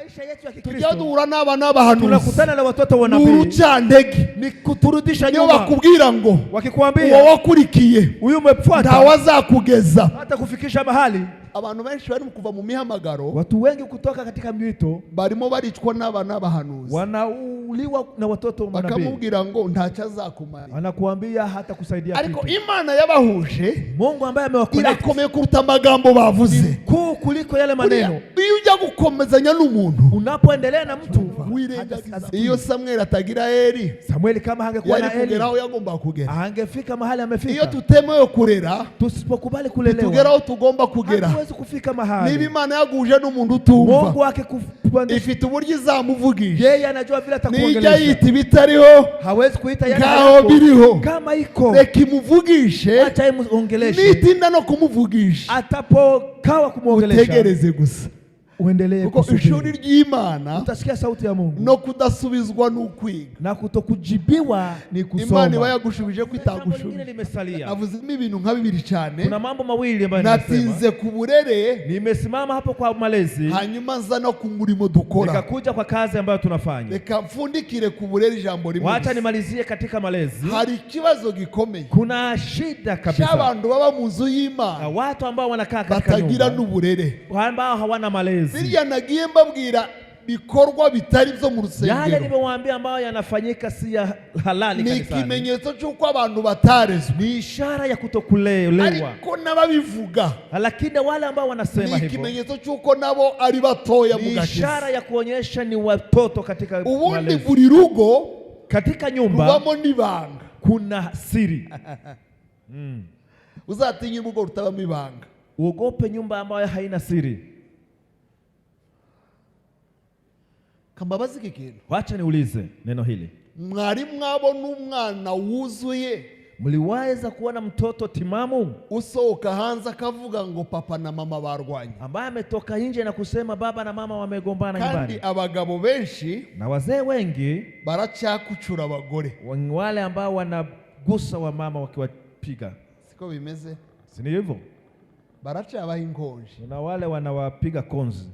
maisha yetu ya Kikristo tujya duhura n'abana b'abahanuzi, tunakutana na watoto wa nabii, n'urucantege, ni kuturudisha niyo nyuma. bakubwira ngo Wakikwambia uwo wakurikiye huyu umefuata ntawazakugeza, hata kufikisha mahali. Abantu benshi bari kuva mu mihamagaro, watu wengi kutoka katika mwito barimo baricwa n'abana b'abahanuzi, wanauliwa na watoto wa nabii, bakamubwira ngo ntacyo azakumara, anakuambia hata kusaidia kitu. Ariko Imana yabahuje, Mungu ambaye amewakonekta, irakomeye kuruta amagambo bavuze, kuu kuliko yale maneno. Iyo ujya gukomezanya n'umuntu, unapoendelea na mtu, iyo Samuel atagira Eli, Samueli kama hangekuwa na Eli, kugeraho yagomba kugera, hangefika mahali amefika. Iyo tutemewe kurera, tusipokubali kulelewa, tugeraho tugomba kugera, hatuwezi kufika mahali. Niba Imana yaguje n'umuntu utumva, Mungu akikupandisha, ifite uburyo izamuvugisha, yeye anajua vile atakuongelesha. Nijya yita bitariho, hawezi kuita yale ngaho biriho, kama iko, reka imuvugishe, acha imuongeleshe. Nitinda no kumuvugisha, atapokawa kumuongelesha, utegereze gusa, uendelee kuko ishuri ry'Imana, utasikia sauti ya Mungu, no kudasubizwa n'ukwiga, na kutokujibiwa ni kusoma. Imana iba yagushubije kwitagushubije. Navuzemo ibintu nka bibiri cyane, kuna mambo mawili ambayo natinze ku burere, nimesimama hapo kwa malezi, hanyuma nza no ku murimo dukora, nikakuja kwa kazi ambayo tunafanya. Reka mfundikire ku burere ijambo rimwe. Wacha nimalizie katika malezi. Hari ikibazo gikomeye, kuna shida kabisa, cy'abantu baba mu nzu y'Imana, watu ambao wanakaa katika nyumba batagira n'uburere, ambao hawana malezi. Birya nagiye mbabwira bikorwa bitari byo mu rusengero, yale nimewaambia ambayo yanafanyika si ya halali kanisani, ni kimenyetso cy'uko abantu batarezwe, ni ishara ya kutokulewa. Ariko n'ababivuga, lakini wale ambao wanasema hivyo, ni kimenyetso cy'uko nabo ari batoya mu gakiza, ni ishara ya kuonyesha ni watoto katika malezi. Ubundi buri rugo, katika nyumba rubamo n'ibanga, kuna siri. Uzatinye urugo rutabamo ibanga, uogope nyumba ambayo haina siri. Kambabazi kikintu, wacha niulize neno hili, mwari mwabona umwana wuzuye, mliweza kuona mtoto timamu usohoka hanze akavuga ngo papa na mama barwanye, ambaye ametoka nje na kusema baba na mama wamegombana nyumbani? Kandi abagabo benshi na wazee wengi baracyakucura abagore, wale ambao wanagusa wa mama wakiwapiga. Siko bimeze? Si hivyo? Baracyabaho inkonje, na wale wanawapiga konzi.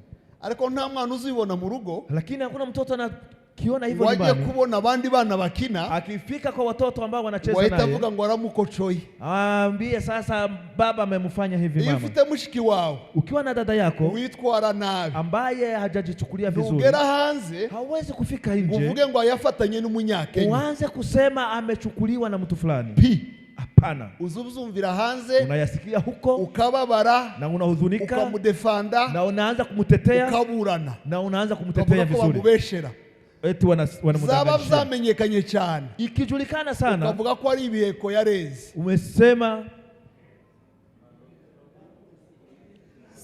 Ariko nta mwana uzibona mu rugo, lakini hakuna mtoto anakiona hivyo nyumbani. Waje kubona abandi bana bakina, akifika kwa watoto ambao wanacheza naye, waitavuga ngo aramukocoye, aambie sasa baba amemfanya hivi mama. Ifite mushiki wao, ukiwa na dada yako witwara nabi, ambaye hajajichukulia vizuri, ugera hanze, hawezi kufika nje uvuge ngo ayafatanye n'umunyakenya, uanze kusema amechukuliwa na mtu fulani. Hapana. Uzumvira hanze, unayasikia huko, ukababara na unahuzunika, ukamudefanda, na unaanza kumtetea, ukaburana, na unaanza kumtetea vizuri. Eti wanamudanganya. Zaba zamenyekanye cyane, ikijulikana sana, ukavuga ko ari ibiheko yareze, umesema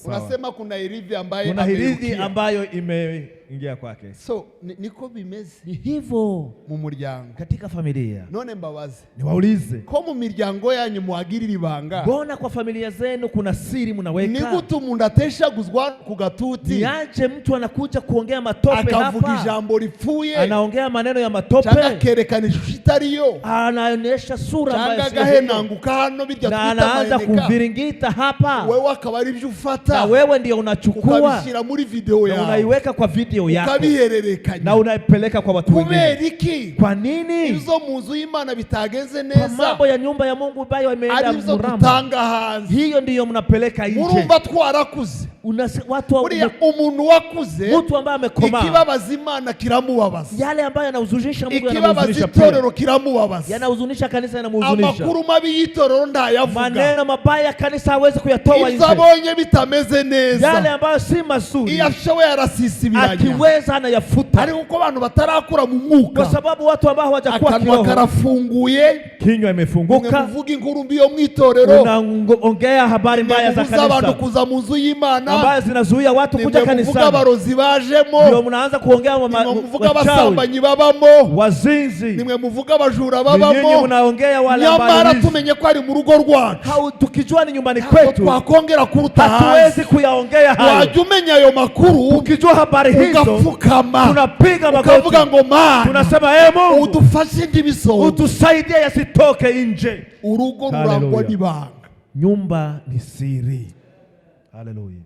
unasema kuna hirizi ambayo imeingia kwake. So niko bimeze, ni hivyo mu muryango, katika familia. None mbabazi, niwaulize, ko mu miryango yanyu muagirira ibanga, mbona kwa familia zenu kuna siri mnaweka? Ni gute umuntu ateshaguzwa ku gatuti, niache mtu anakuja kuongea matope hapa, akavuga ijambo ripfuye, anaongea maneno ya matope, cyangwa kerekana ishusho itariyo, anaonyesha sura mbaya, cyangwa gahenanguka hano bijya twita maneka, na anaanza kuviringita hapa, wewe akaba ari byo ufata, na wewe ndio unachukua ukabishira muri video yako, na unaiweka kwa video yako, ukabihererekanya, na unaipeleka kwa watu wengine. Kubera iki? Kwa nini? Izo mu nzu y'Imana bitagenze neza, mambo ya nyumba ya Mungu bayo imeenda muramba, gutanga hanze, hiyo ndiyo mnapeleka nje. Murumva twarakuze, watu umuntu wakuze, mtu ambaye amekoma, ikibabaza Imana kiramubabaza, yale ambayo yanahuzunisha Mungu yanahuzunisha, itorero kiramubabaza, yanahuzunisha kanisa, yanahuzunisha. Amakuru mabi y'itorero ndayavuga, maneno mabaya kanisa hawezi kuyatoa nje, izabonye bitameze neza, yale ambayo si mazuri, iyashowe yarasisibiranya, akiweza anayafuta. ari uko abantu batarakura mu mwuka, kwa sababu watu ambao hawajakuwa kiroho, karafunguye, kinywa imefunguka, uvuga inkuru mbiyo mwitorero, unaongea habari mbaya za kanisa, abantu kuza mu nzu y'Imana, ambayo zinazuia watu kuja kanisani, muvuga abarozi bajemo, ndio mnaanza kuongea muvuga abasambanyi babamo, wazinzi, nimwe muvuga abajura babamo, ninyi mnaongea wale ambao, nyamara tumenye ko ari mu rugo rwacu, tukijua ni nyumbani kwetu, twakongera kuruta hatuwezi kuyaongea hayo. Wajya umenya ayo makuru, ukijua habari hizo, ugapfukama, tunapiga magoti, ukavuga ngo Mana, tunasema Mungu udufashe ndibisohoke, utusaidie yasitoke nje. Urugo rurangwa n'ibanga, nyumba ni siri. Haleluya.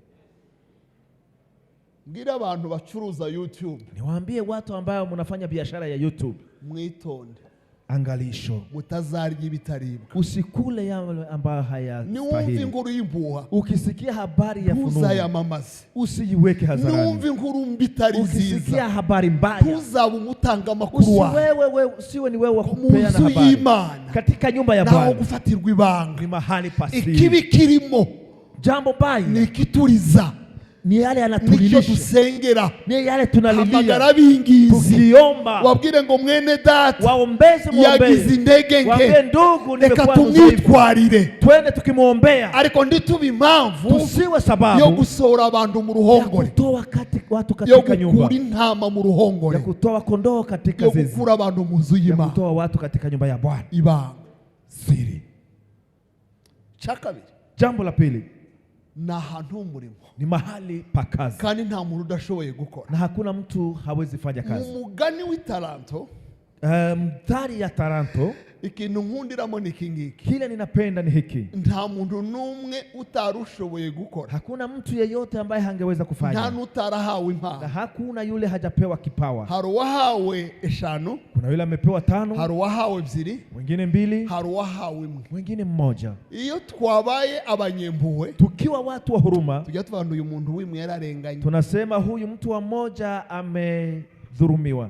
Mbwira abantu bacuruza YouTube. Niwaambie watu ambao mnafanya biashara ya YouTube. Mwitonde. Angalisho. Mutazarya ibitaribwa. Usikule yale ambayo hayastahili. Niwumve inkuru y'impuha. Ukisikia habari ya fununu. Ntuzayamamaze. Usiyiweke hadharani. Niwumve inkuru mbitari nziza. Ukisikia habari mbaya. Ntuzaba umutanga amakuru wawe. Usiwe ni wewe wa kupeana habari. Katika nyumba ya Bwana. Naho gufatirwa ibanga. Ni mahali pasiri. Ikibi kirimo. Jambo baya. Ni kituriza. Ni yale anatulilisha. Nicho dusengera. Ni yale tunalilia. Hamagara bingizi. Tukiomba. Wabwire ngo mwene data. Waombeze muombeze. Yagize indege nke. Waambie ndugu nimekuwa tumwitwarire. Twende tukimuombea. Ariko ndituba impamvu. Tusiwe sababu. Yo gusohora abantu mu ruhongore. Kutoa watu katika nyumba. Yo gukura intama mu ruhongore. Ya kutoa kondoo katika zizi. Yo gukura abantu mu nzu y'Imana. Ya kutoa watu katika nyumba ya Bwana. Ibanga. Siri. Chakabiri. Jambo la pili. Na hantu umurimo. Ni mahali pa kazi. Kandi nta muntu udashoboye gukora. Na hakuna mtu hawezi fanya kazi. Umugani w'itaranto. Mthali ya Taranto. Ikintu nkundiramo ni kingiki. Kile ninapenda ni hiki. Nta muntu numwe utarushoboye gukora. Hakuna mtu yeyote ambaye hangeweza kufanya. Nta nutarahawe impano. Na hakuna yule hajapewa kipawa. Hari uwahawe 5. Kuna yule amepewa 5. Hari uwahawe 2. Wengine 2. Hari uwahawe 1. Wengine 1. Iyo twabaye abanyempuhwe. Tukiwa watu wa huruma. Tujya tuvanduye umuntu w'imwe yararenganye. Tunasema huyu mtu wa mmoja amedhulumiwa.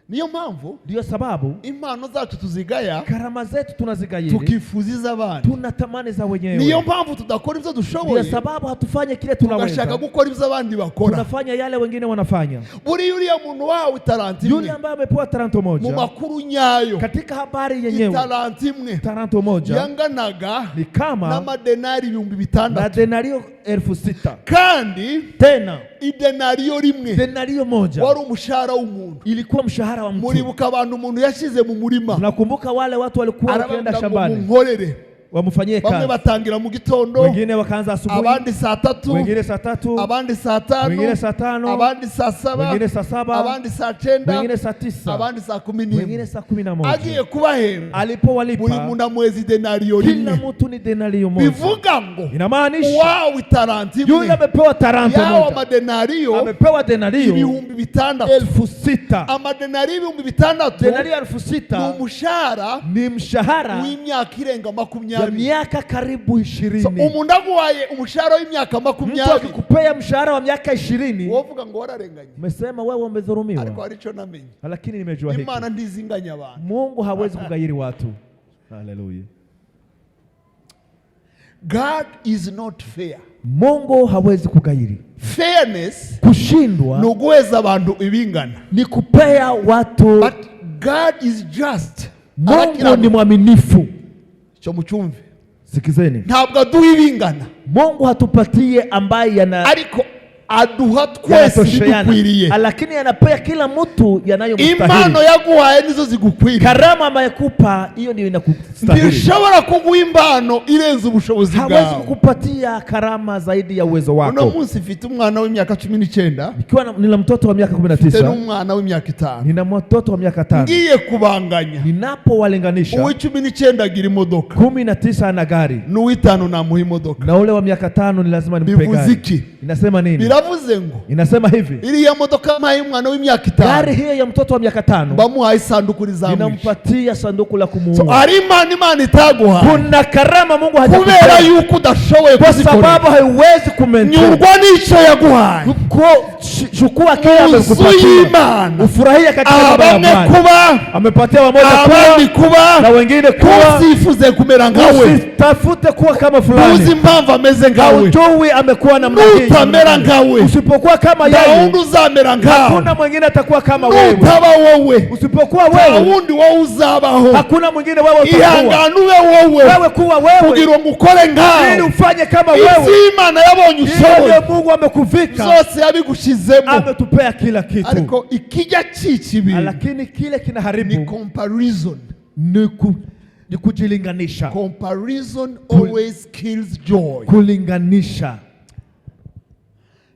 Niyo mpamvu, ndio sababu impano zacu tuzigaya, karama zetu tunazigayiri, tukifuziza abandi, tunatamani za wenyewe. Niyo mpamvu tudakora ibyo dushoboye, ndio sababu hatufanye kile tunaweza, tugashaka gukora ibyo abandi bakora, tunafanya yale wengine wanafanya. Buri yuriya muntu wawe taranti imwe, yule ambaye amepewa taranto moja, mu makuru nyayo, katika habari yenyewe, taranti imwe, taranto moja yanganaga ni kama na madenari 6,000, na denario 6,000. kandi tena idenario rimwe, denario moja wari umushahara w'umuntu, ilikuwa mshahara wa mtu. Muribuka abantu umuntu yashize mu murima, tunakumbuka wale watu walikuwa wakienda shambani, munkorere wamufanyie kazi. Bamwe batangira mu gitondo, wengine wakaanza asubuhi, abandi saa 3, wengine saa 3, abandi saa 5, wengine saa 5, abandi saa 7, wengine saa 7, abandi saa 9, wengine saa 9, abandi saa 11, wengine saa 11. Agiye kubahemba, alipowalipa buri muntu amwezi denario rimwe, kila mtu ni denario moja. Bivuga ngo inamaanisha wao taranti imwe, yule amepewa taranto moja, yao madenario amepewa denario 6,000, amadenario 6,000, denario 6,000 ni umushahara, ni mshahara w'imyaka irenga 20, ya miaka karibu 20. So umuntu aguhaye umushahara w'imyaka 20, mtu akikupea mshahara wa miaka 20, wovuga ngo wararenganye, umesema wewe umedhulumiwa. Ariko aricho namenye, lakini nimejua hiki, Imana ndizinganya abantu, Mungu hawezi kughairi watu. Haleluya. God is not fair. Mungu hawezi kughairi. Fairness, kushindwa, ni uguheza abantu ibingana, ni kupea watu. But God is just. Mungu ni mwaminifu. Cyo mucyumve, sikizeni, ntabwo aduha ibingana. Mungu hatupatie ambaye yana, ariko aduha twese bidukwiriye, lakini anapea kila mtu yanayomstahili. Impano yaguhaye nizo zigukwiriye, karama amayekupa hiyo ndio inakustahili. Ndishobora kuguha impano irenze ubushobozi bwawe, hawezi kukupatia karama zaidi ya uwezo wako. Uno munsi mfite umwana w'imyaka 19, nikiwa nina mtoto wa miaka 19, tena umwana w'imyaka 5, nina mtoto wa miaka 5. Ngiye kubanganya, ninapowalinganisha, uwi-19 agira imodoka, 19 ana gari, n'uwi-5 namuha imodoka, na ule wa miaka 5 ni lazima nimpe gari. Inasema nini? Biravuze ngo, inasema hivi, iriya modoka mayi umwana w'imyaka 5, gari hiyo ya mtoto wa miaka 5 bamuhaye isanduku rizamwisha, ninampatia sanduku la kumuua. So ari Imana itaguha, kuna karama Mungu hajakupea, kubera yuko udashoboye kuzikora, kwa sababu haiwezi kumentor. Nyurwa nico yaguhaye, chukua kile amekupatia, ufurahie katika mambo ya Bwana. Kuba amepatia wamoja kuba na wengine kuwa, usifuze kumera ngawe, usitafute kuwa kama fulani, uzi mpamvu ameze ngawe, ujui amekuwa na mnagii, utamera ngawe, usipokuwa kama yeye uzamera ngawe, hakuna mwingine atakuwa kama wewe, utaba wowe, usipokuwa wewe, wundi wowe uzabaho, hakuna mwingine wewe utakuwa. Ihanganube wewe kuwa wewe, kugira ngo ukore ngawe, ili ufanye kama wewe. Imana yabonye ushoboye, Mungu amekuvika, zose yabigushizemo, ametupea kila kitu. Ariko ikijya cikibi, lakini kile kinaharibu ni comparison, ni kujilinganisha. Comparison always kills joy. Kulinganisha.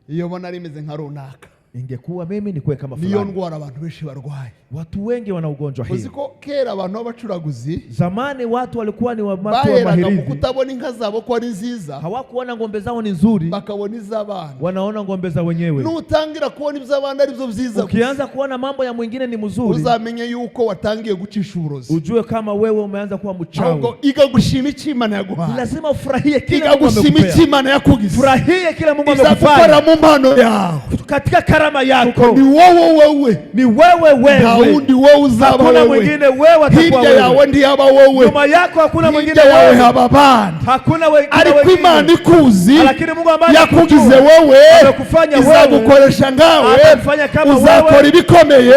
Iyo bona rimeze nka runaka, ingekuwa mimi nikuwe kama fulani. Niyo ndwara abantu benshi barwaye. Watu wengi wana ugonjwa hii. Uziko kera abantu b'abacuraguzi, zamani watu walikuwa ni watu wa mahirizi. Kutabona inka zabo ko ari nziza. Hawakuona ngombe zao ni nzuri, bakabona iz'abana. Wanaona ngombe za wenyewe. Nutangira kuona iby'abana ari byo byiza. Ukianza kuona mambo ya mwingine ni mzuri, uzamenye yuko watangiye gucisha uburozi. Ujue kama wewe umeanza kuwa mchawi. Ahubwo iga gushima Imana yaguhaye. Lazima ufurahie kila Mungu amekupea. Iga gushima Imana yakugize. Furahie kila Mungu amekufanya. Izakukora mu mpano yako. Katika karama yako. Ni wewe. Ni wewe. Haundi wewe uzaba wewe. Hakuna mwingine wewe atakuwa wewe. Hija yawe ndi haba wewe. Nyuma yako hakuna mwingine wewe. wewe. Haba bandi. Hakuna wengine. Ariko Imana ikuzi. Lakini Mungu ambaye yakugize wewe. Amekufanya wewe. Izagukoresha ngawe. Atakufanya kama wewe. Uzakora ibikomeye.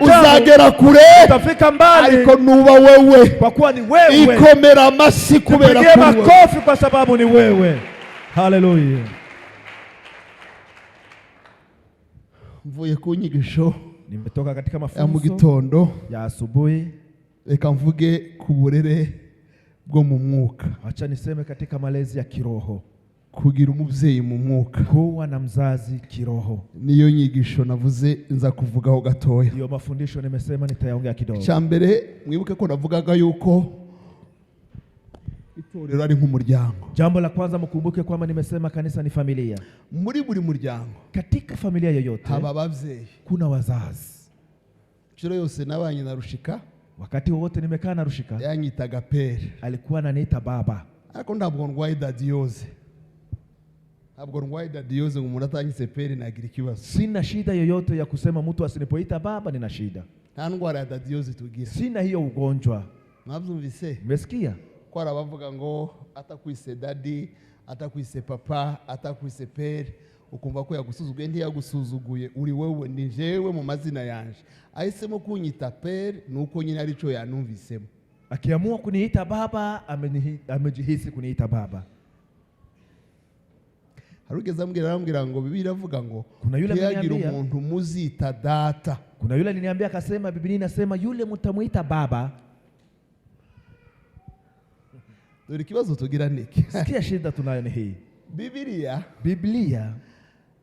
Uzagera kure. Utafika mbali. Ariko nuba wewe. Kwa kuwa ni wewe. Ikomera amasi kubera kuwe. Makofi kwa sababu ni wewe. Hallelujah. Mvuye ku nyigisho. Nimetoka katika mafunzo ya mu gitondo ya asubuhi. Reka mvuge ku burere bwo mu mwuka. Acha niseme katika malezi ya kiroho. Kugira umubyeyi mu mwuka. Kuwa na mzazi kiroho. Niyo nyigisho navuze nza kuvugaho gatoya. Niyo mafundisho nimesema nitayaongea kidogo. Cyambere mwibuke ko navugaga yuko itorero ari nk'umuryango. Jambo la kwanza mkumbuke kwamba nimesema kanisa ni familia. Muri buri muryango, katika familia yoyote haba abavyeyi, kuna wazazi. Chiro yose nabanye na Rushika, wakati wote nimekaa na Rushika, yanyitaga pere, alikuwa ananiita baba. Ariko ntabwo ndwaye dadioze. Ntabwo ndwaye dadioze ngo umuntu atangise pere nagira ikibazo. Sina shida yoyote ya kusema mtu asinipoita baba nina shida. Nta ndwara ya dadioze tugira. Sina hiyo ugonjwa. Mwabyumvise? Umesikia? Kwa arabavuga ngo atakwise daddy, atakwise papa, atakwise pere, ukumva ko yagusuzuguye ndi yagusuzuguye, uri wewe ni jewe mu mazina yanje. Ahisemo kunyita pere nuko nyine arico yanumvisemo. Akiamua kuniita baba amejihisi kuniita baba. Harugeza ambwira ngo Biblia iravuga ngo kuna yule yagira umuntu muzita data. Kuna yule aliniambia akasema Biblia inasema yule mtamuita baba. Dore kibazo tugira niki. Sikia shida tunayo ni hii. Biblia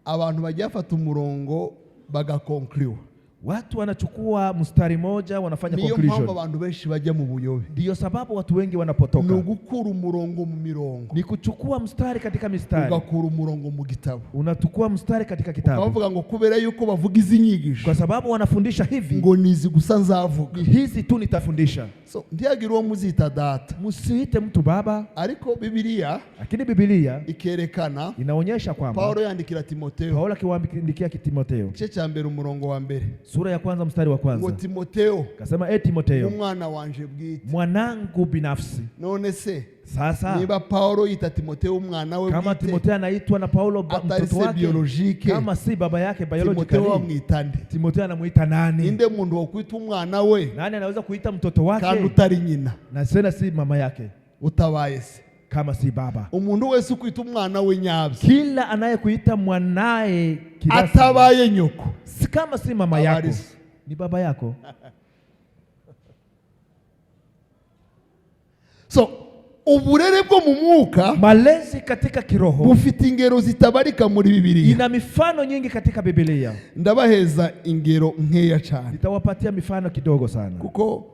abantu bajyafata umurongo bagaconclude. Watu wanachukua mstari moja wanafanya conclusion. Niyo mambo abantu benshi bajya mu buyobe. Ndio sababu watu wengi wanapotoka. Ni gukura umurongo mu mirongo. Ni kuchukua mstari katika mistari. Ugakura umurongo mu gitabo. Unachukua mstari katika kitabu. Bavuga ngo kubera yuko bavuga izi nyigisho. Kwa sababu wanafundisha hivi. Ngo nizi gusa nzavuga. Hizi tu nitafundisha. So ndiyagira uwo muzita data. Musiite mtu baba. Ariko Biblia, lakini Biblia ikerekana inaonyesha kwamba Paulo yandikira Timotheo. Paulo akiwaandikia Timotheo. Igice cya mbere umurongo wa mbere. Sura ya kwanza mstari wa kwanza. Ngo Timotheo. Kasema Timotheo. Umwana wanje bwite. Mwanangu binafsi. None se. Sasa. Niba Paulo yita Timotheo umwana we kama bwite. Timotheo anaitwa na Paulo mtoto wake. Kama si baba yake biologically. Timotheo amwitande. Timotheo anamuita nani? Inde mundu wo kuita umwana we. Nani anaweza kuita mtoto wake? Kandi utari nyina. Na sena si mama yake. Utabaye se. Kama si baba. Umuntu wese kuita umwana we nyabyo. Kila anayekuita mwanae kirasi. Atabaye nyoko. Kama si mama yako. Ni baba yako. So, uburere bwo mu mwuka, malezi katika kiroho, bufite ingero zitabarika muri Biblia. Ina mifano nyingi katika Biblia. Ndabaheza ingero nkeya cyane. Nitawapatia mifano kidogo sana. Kuko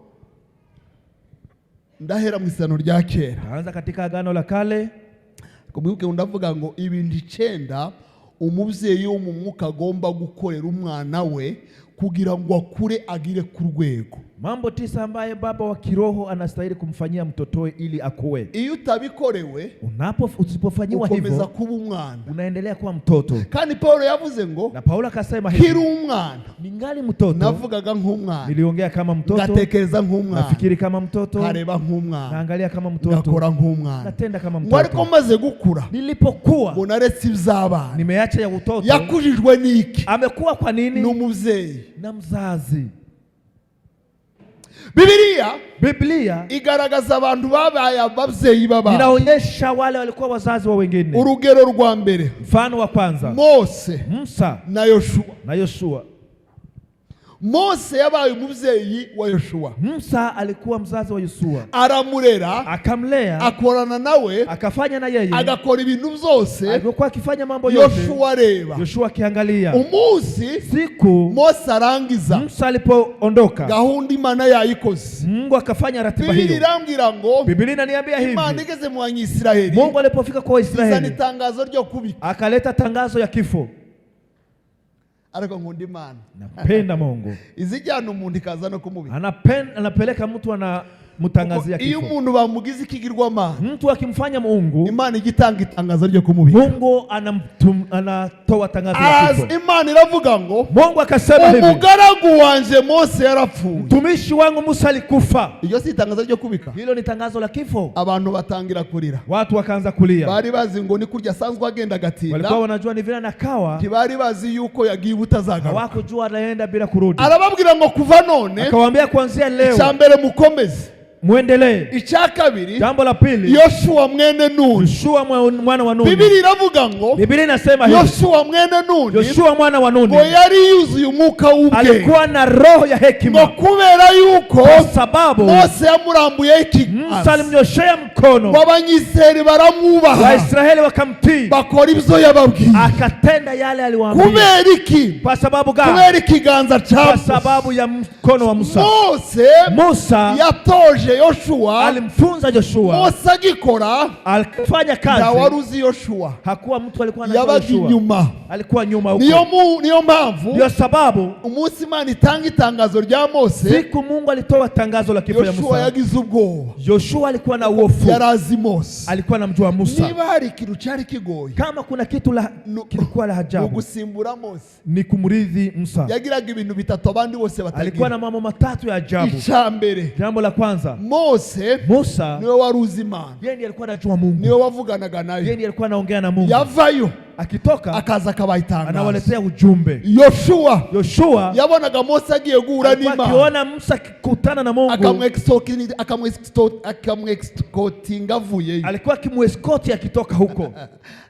ndahera mu Isano rya kera. Anza katika Agano la Kale. Kumwibuke ndavuga ngo ibindi 9 umubyeyi wo mu mwuka agomba gukorera umwana we kugira ngo akure agire ku rwego. Mambo 9 ambaye baba wa kiroho anastahili kumfanyia mtotoe ili akue. Iyo utabikorewe, usipofanyiwa hivyo, ukomeza kuba umwana. Unaendelea kuwa mtoto. Kandi Paulo yavuze ngo, na Paulo akasema hivi, kiri umwana. Ningali mtoto. Navugaga nk'umwana. Niliongea kama mtoto. Ngatekereza nk'umwana. Nafikiri kama mtoto. Nkareba nk'umwana. Naangalia kama mtoto. Ngakora nk'umwana. Natenda kama mtoto. Ariko maze gukura. Nilipokuwa. Bonaretse iby'abana. Nimeacha ya utoto. Yakujijwe niki? Amekuwa kwa nini? N'umubyeyi. Na mzazi. Biblia igaragaza abantu babaye ababyeyi baba. Inaonyesha wale walikuwa wazazi wa wengine. Urugero rwa mbere. Mfano wa kwanza. Mose. Musa. Na Yoshua. Na Yoshua. Mose yabaye umuvyeyi wa Yoshua. Musa alikuwa mzazi wa Yoshua. Aramurera, akamlea, akorana nawe, akafanya na yeye, agakora ibintu byose. alikuwa akifanya mambo yote. Yoshua reba, Yoshua akiangalia. Umunsi siku Mose arangiza, Musa alipoondoka, gahunda Imana yayikoze. Mungu akafanya ratiba hiyo. Biblia irambwira ngo, Biblia inaniambia hivi, Imana igeze mu Banyisiraheli, Mungu alipofika kwa Israeli, itangazo ryo kubika, akaleta tangazo ya kifo. Ariko nkunda Imana, napenda Mungu. Izijyana umuntu ikaza no kumubika. Anapeleka mtu mutangazia kifo. Iyo umuntu bamugize ikigirwamana, mtu akimfanya Mungu, Imana igitanga itangazo ryo kumubika. Mungu anatoa tangazo la kifo. Imana iravuga ngo, Mungu akasema hivi, umugaragu wanje Mose yarapfuye, mtumishi wangu Musa alikufa. Iyo si itangazo ryo kubika, hilo ni tangazo la kifo. Abantu batangira kurira, watu wakaanza kulia. Bari bazi ngo ni kurya asanzwe agenda gatinda, walikuwa wanajua ni vile nakawa, ntibari bazi yuko yagiye ubutazagaruka, hawakujua anaenda bila kurudi. Arababwira ngo kuva none, akawaambia kuanzia leo, icyambere mukomeze, muendelee. Icya kabiri, jambo la pili, Yoshua mwene Nuni. Yoshua mwana wa Nuni. Biblia iravuga ngo, Biblia inasema hivi, Yoshua mwene Nuni, Yoshua mwana wa Nuni, ngo yari yuzuye umwuka w'ubwenge, alikuwa na roho ya hekima, ngo kubera yuko kwa sababu Mose yamurambuye ikiganza, Musa alimnyoshea mkono, Abanyisraeli baramwubaha, Waisraeli wakamtii, bakora ibyo yababwiye, akatenda yale aliwaambia. Kubera iki? Kwa sababu gani? Kubera ikiganza cha kwa sababu ya mkono wa Musa. Musa yatoje Yoshua, alimfunza Joshua. Mose agikora, alifanya kazi, na waruzi Yoshua, hakuwa mtu alikuwa anajua Yoshua, nyuma, alikuwa nyuma huko. Niyo mpamvu, ndio sababu umunsi Imana itanga itangazo rya Mose, siku Mungu alitoa tangazo la kifo ya Musa, Yoshua yagize ubwoba. Joshua alikuwa na uofu, yarazi Mose, alikuwa anamjua Musa. Niba hari ikintu cyari kigoye, kama kuna kitu kilikuwa la ajabu, gusimbura Mose, ni kumrithi Musa. Yagiraga ibintu bitatu abandi bose batagira. Alikuwa na mambo matatu ya ajabu. Icyambere, jambo la kwanza, Musa niwe waruzi Imana, yeye ndiye alikuwa anajua Mungu, niwe wavuganaga nayo, yeye ndiye alikuwa anaongea na Mungu. Yavayo, akitoka akaza akabayitangaza, anawaletea ujumbe. Yoshua yabonaga Mose agiye guhura n'Imana, akiona Musa kukutana na Mungu, akamwescortinga avuyeyo, alikuwa akimuescort akitoka huko.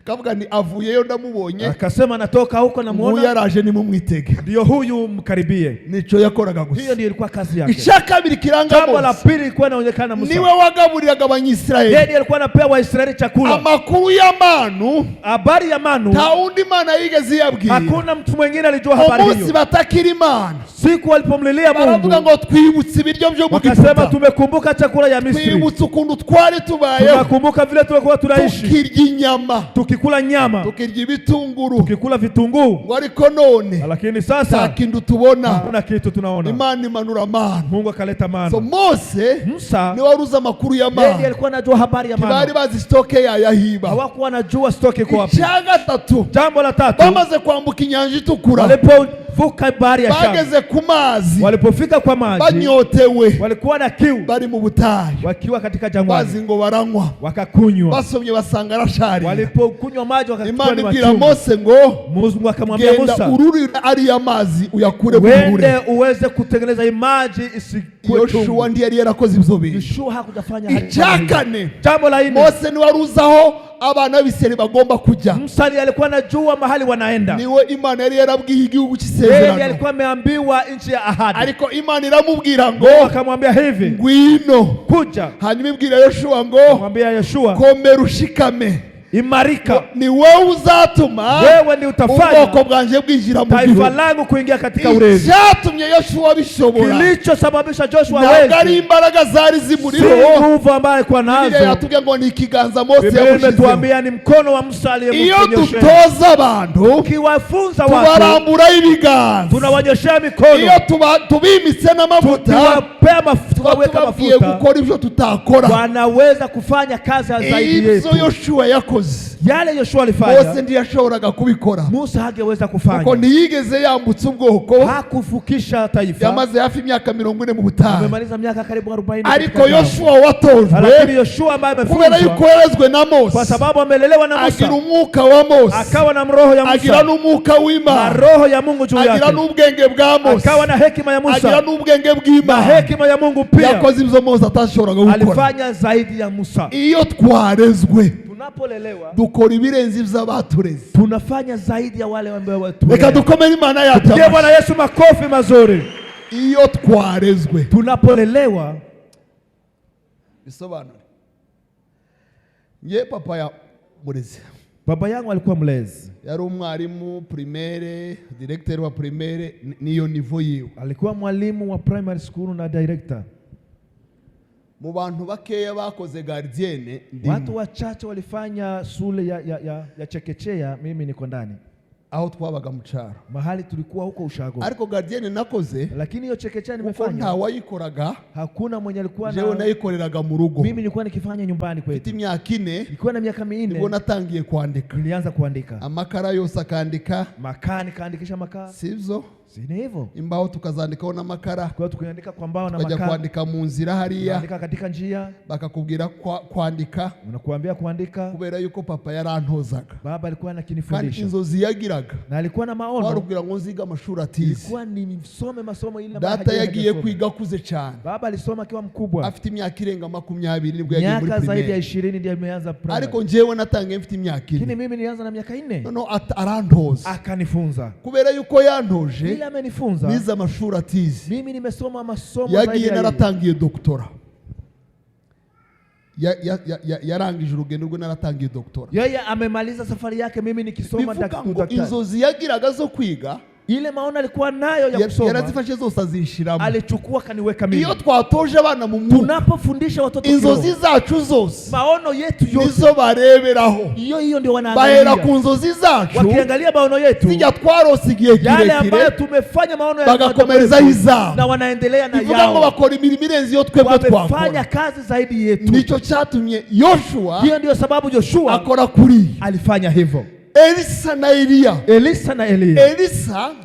kavuga ni avuyeyo ndamubonye, akasema natoka huko na muona, huyu yaraje ni mumwitege, ndio huyu mkaribie. Nico yakoraga gusa, hiyo ndio ilikuwa kazi yake. Icyakabiri kiranga Mose, jambo la pili ilikuwa inaonekana Musa, niwe wagaburiraga Abanyisraeli, yeye alikuwa anapea Waisraeli chakula. Amakuru ya manu, habari ya manu, nta undi Imana yigeze yabwira, hakuna mtu mwingine alijua habari hiyo. Umunsi batakira Imana, siku walipomlilia Mungu, baravuga ngo twibutse ibiryo byo mu Egiputa, wakasema tumekumbuka chakula ya Misri, twibutse ukuntu twari tubayeho, tunakumbuka vile tulikuwa tunaishi, tukirya inyama, tukikula nyama, tukirya ibitunguru, tukikula vitunguu. Ariko none, lakini sasa ntakintu tubona, hakuna kitu tunaona. Imana imanura mana, Mungu akaleta mana. So Musa ni waruza makuru ya mana, yeye alikuwa anajua habari ya mana, bari bazi stoke yahiba, hawakuwa wanajua stoke iko wapi. Gatatu, jambo la tatu, bamaze kwambuka inyanja itukura, walipovuka bahari ya Shamu, bageze ku mazi, walipofika kwa maji, banyotewe, walikuwa na kiu, bari mu butayu, wakiwa katika jangwani, bazi ngo baranywa, wakakunywa, basomye basanga arashari, walipokunywa maji wakachukua Imana ibwira Mose ngo, Mungu akamwambia Musa, ururi ari ya mazi uyakure wende uweze kutengeneza maji isikuwe. Yoshua ndiye yari yarakoze ibyo bintu. Yoshua hakujafanya hayo. Icyakane, jambo la nne, Mose ni waruzaho abana b'Isirayeli bagomba kujya. Musa alikuwa anajua mahali wanaenda, niwe Imana yari yarabwiye igihugu cy'isezerano, yeye alikuwa ameambiwa nchi ya ahadi. Ariko Imana iramubwira ngo, akamwambia hivi, ngwino, kuja. hanyuma ibwira Yoshua ngo, mwambia Yoshua, komera ushikame, imarika, ni wewe uzatuma, wewe ni utafanya ubwoko bwanje bwinjira mu gihugu, taifa langu kuingia katika urezi. Cyatumye Yoshua bishobora, kilichosababisha Joshua wewe, ntabwo imbaraga zari zimuriho, si nguvu ambaye kwa nazo. yatubwiye ngo ni ikiganza Mose yamushize, tuambia ni mkono wa Musa aliyemnyoshea. Iyo dutoza abantu, kiwafunza watu, tubarambura ibiganza, tunawanyosha mikono. Iyo tubimitse n'amavuta, tuwapea mafuta, gukora ibyo tutakora, wanaweza kufanya kazi zaidi yetu. Ibyo Yoshua yakoze, yale Yoshua alifanya, Mose ndiyashoboraga kubikora, Musa hangeweza kufanya, kuko ntiyigeze yambutsa ubwoko, hakufukisha taifa. yamaze hafi imyaka 40 mu butayu, amemaliza miaka karibu 40. Ariko Yoshua watojwe, lakini Yoshua ambaye amefunzwa, kubera yuko yarezwe na Mose, kwa sababu amelelewa na Musa, agira umwuka wa Mose, akawa na roho ya Musa, agira n'umwuka w'Imana, na roho ya Mungu juu yake, agira n'ubwenge bwa Mose, akawa na hekima ya Musa, agira n'ubwenge bw'Imana, na hekima ya Mungu pia. Yakoze ibyo Mose atashoboraga gukora, alifanya zaidi ya Musa. Iyo twarezwe, tunapolelewa, dukora ibirenze iby'abatureze, tunafanya zaidi ya wale ambao watu. Reka dukomere Imana yacu. Bwana Yesu makofi mazuri. iyo twarezwe, tunapolelewa. bisobanura ye papa ya murezi, baba yangu alikuwa mlezi, yari umwarimu primaire, directeur wa primaire, niyo niveau yiwe. Alikuwa mwalimu wa primary school na director. Mu bantu bakeya bakoze gardienne, watu wachache walifanya shule ya chekechea, mimi niko ndani. Aho twabaga mchara, mahali tulikuwa huko Ushago. Ariko gardienne nakoze, lakini hiyo chekechea nimefanya. Nta wayikoraga, hakuna mwenye alikuwa na. Jewe nayikoreraga mu rugo. Mimi nilikuwa nikifanya nyumbani kwetu. Mfite imyaka 4. Nilikuwa na miaka 4. Nibwo natangiye kwandika. Nilianza kuandika. Amakara yose akandika. Makani kaandikisha makara. Sivyo? Sini hivyo. Imbaho tukazandikaho na makara. Kwa tukaandika kwa mbao na makara. Tukajya kwandika mu nzira hariya. Kuandika katika njia. Bakakubwira kwandika. Unakuambia kuandika. Kubera yuko papa yarantozaga. Baba alikuwa anakinifundisha. Kandi inzozi yagiraga. Na alikuwa na maono. Warubwira ngo nziga amashuri atize. Ilikuwa ni nisome masomo ile data yagiye kwiga kuze cyane. Baba alisoma akiwa mkubwa. Afite imyaka irenga 20 nibwo yagiye muri miaka zaidi ya 20 ndiye ameanza primary. Ariko njewe natangiye mfite imyaka 4. Lakini mimi nilianza na miaka 4. No arantoza. Akanifunza. Kubera yuko yantoje. Ile amenifunza. Niza amashuri atize. Mimi nimesoma masomo zaidi ya yagiye naratangiye doktora. Yarangije urugendo rwe naratangiye doktora. Yeye amemaliza safari yake, mimi nikisoma daktari. Inzozi yagiraga zo kwiga, ile maona alikuwa nayo ya kusoma, yarazifashe zose azishiramo. Alichukua kaniweka mimi. Iyo twatoje abana mu mwuka, tunapofundisha watoto inzozi zacu zose, maono yetu yote nizo bareberaho. Hiyo ndio wanaangalia. Bahera ku nzozi zacu, wakiangalia maono yetu, sija twarose igihe kirekire, yale ambayo tumefanya maono ya bagakomereza izao, na wanaendelea na yao. Ivuga ngo bakora imirimo irenze iyo twebwe twakora. Wamefanya kazi zaidi yetu. Nicho cyatumye Yoshua, hiyo ndio sababu Joshua akora kuri, alifanya hivyo. Elisa na Elia.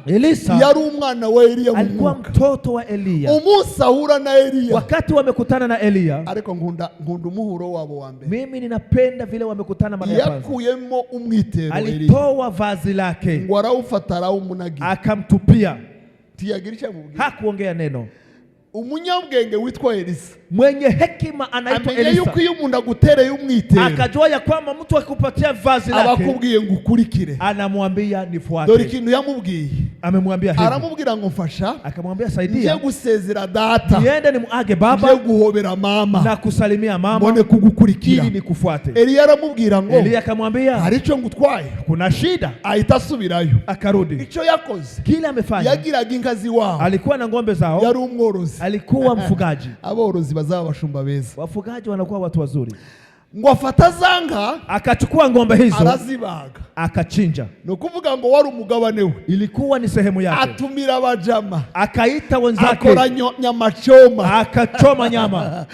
Elisa yari umwana wa Elia, alikuwa mtoto wa Elia. Umunsi ahura na Elia, wakati wamekutana na Elia. Ariko nkunda umuhuro wabo wa mbere. Mimi ninapenda vile wamekutana mara ya kwanza. Yakuyemo umwitero Elia, alitoa vazi lake, ngo arawufatara umunagi, akamtupia. Tiyagirisha mubwira, hakuongea neno. Umunyabwenge witwa Elisa, mwenye hekima anaitwa Elisa, yuko iyo umuntu agutereye umwitero, akajua ya kwamba mtu akikupatia vazi lake, abakubwiye ngo ukurikire, anamwambia nifuate. Dore ikintu yamubwiye, amemwambia hivi, aramubwira ngo mfasha, akamwambia saidia, nje gusezera data, niende nimuage baba, nje guhobera mama, na kusalimia mama, mbone kugukurikira, ili nikufuate. Elia aramubwira ngo, Elia akamwambia haricho ngutwaye, kuna shida. Ahita asubirayo, akarudi. Ico yakoze, kile amefanya, yagiraga inkazi wao, alikuwa na ngombe zao, yari umworozi, alikuwa mfugaji. Aborozi bazaba bashumba beza, wafugaji wanakuwa watu wazuri. Ngo afata zanga, akachukua ngombe hizo, arazibaga, akachinja. No kuvuga ngo wari umugabane we, ilikuwa ni sehemu yake. Atumira abajama, akaita wenzake, akora nyama choma, akachoma nyama.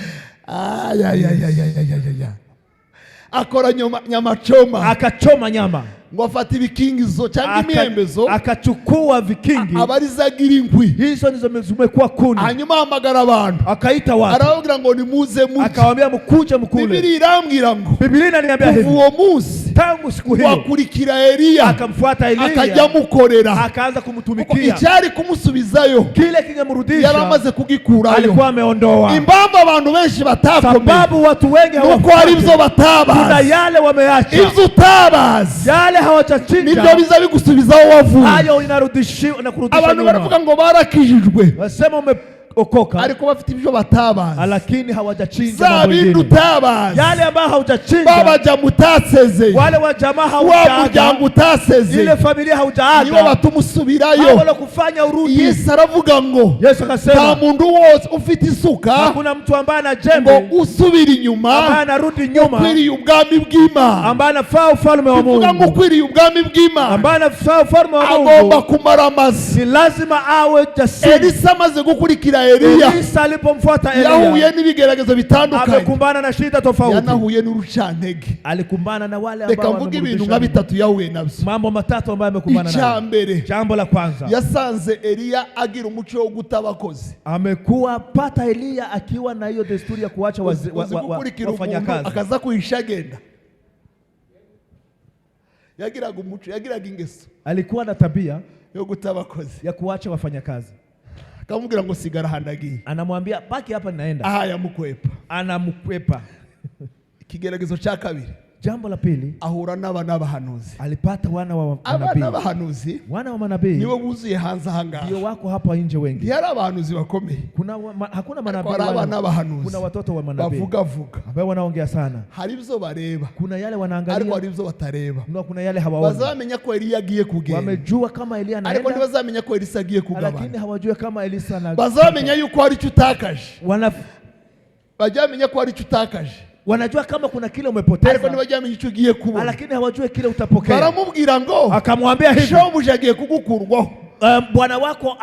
Akora nyama choma, akachoma nyama. Ngo afata ibikingizo cyangwa imyembezo, akachukua vikingi, abarizagira inkwi, hizo nizo zimekuwa kuni. Hanyuma hamagara abantu, akaita watu, arababwira ngo nimuze muje, akawaambia mkuje mkule. Biblia irambwira ngo, Biblia inaniambia hivi, uwo munsi, tangu siku hiyo, wakurikira Elia, akamfuata Elia, akajya mukorera, akaanza kumtumikia. Icyari kumusubizayo, kile kingemrudisha, yaramaze kugikurayo, alikuwa ameondoa. Imbamba abantu benshi batakomeye, sababu watu wengi nuko hari ibyo batabaza, kuna yale wameacha, ibyo utabaza, yale hawajachinja, nibyo biza bigusubizaho wavuye. Hayo inarudishwa na kurudisha nyuma. Abantu baravuga ngo barakijijwe, wasema umeokoka, ariko bafite ibyo batabaza, lakini hawajachinja za bintu utabaza, yale ambao hawajachinja, baba jamu utaseze, wale wa jamaa hawajaaga, utaseze, ile familia haujaaga, nibo batumusubirayo, wale kufanya urudi. Yesu aravuga ngo, Yesu akasema, nta muntu wose ufite isuka, hakuna mtu ambaye ana jembe ngo usubira inyuma, ambaye anarudi nyuma, ukwiriye ubwami bw'Imana, ambaye anafaa ufalme wa Mungu, ngo ukwiriye ubwami bw'Imana, ambaye anafaa ufalme wa Mungu, agomba kumara amazi. Ni lazima awe jasiri. Elisa amaze gukurikira Elia, Elisa alipomfuata Elia, yahuye n'ibigeragezo bitandukanye, amekumbana na shida tofauti, yanahuye n'urucantege, alikumbana na wale ambao wamemrudisha. Ibintu nka bitatu yahuye nabyo, mambo matatu ambayo amekumbana nayo. Icyambere, jambo la kwanza, yasanze Elia agira umuco wo gutabakozi. Amekuwa pata Elia akiwa na hiyo desturi ya kuacha wafanyakazi, akaza kuishagenda. Yagiraga umuco, yagiraga ingeso, alikuwa na tabia yo gutabakozi, ya kuacha wafanyakazi. Akamubwira ngo sigara handagi, anamwambia baki hapa ninaenda. Aha, yamukwepa, anamkwepa. Ikigeragezo cha kabiri, Jambo la pili, ahura n'abahanuzi. Alipata wana wa manabii. Wana wa manabii niwe buzuye hanze hanga. Ndio wako hapa nje wengi. Yari abahanuzi bakomeye. Hakuna manabii wanabahanuzi. Kuna watoto wa manabii. Bavuga. Ambao wanaongea sana. Hari ibyo bareba. Kuna yale wanaangalia. Ariko hari ibyo batareba. Kuna yale hawaoni. Bazamenya ko Eliya agiye kugenda. Wamejua kama Eliya anaenda. Ariko ntibazamenya ko Elisa agiye kugabana. Lakini hawajui kama Elisa anaenda. Bazamenya yuko hari icyo utakaje. Bajamenya ko hari icyo utakaje. Wanajua kama kuna kile umepoteza. Ariko ntibajamenya icyo ugiye kubona. Lakini hawajui kile utapokea. Baramubwira ngo akamwambia hivi. Shobuja agiye kugukurwaho. Bwana wako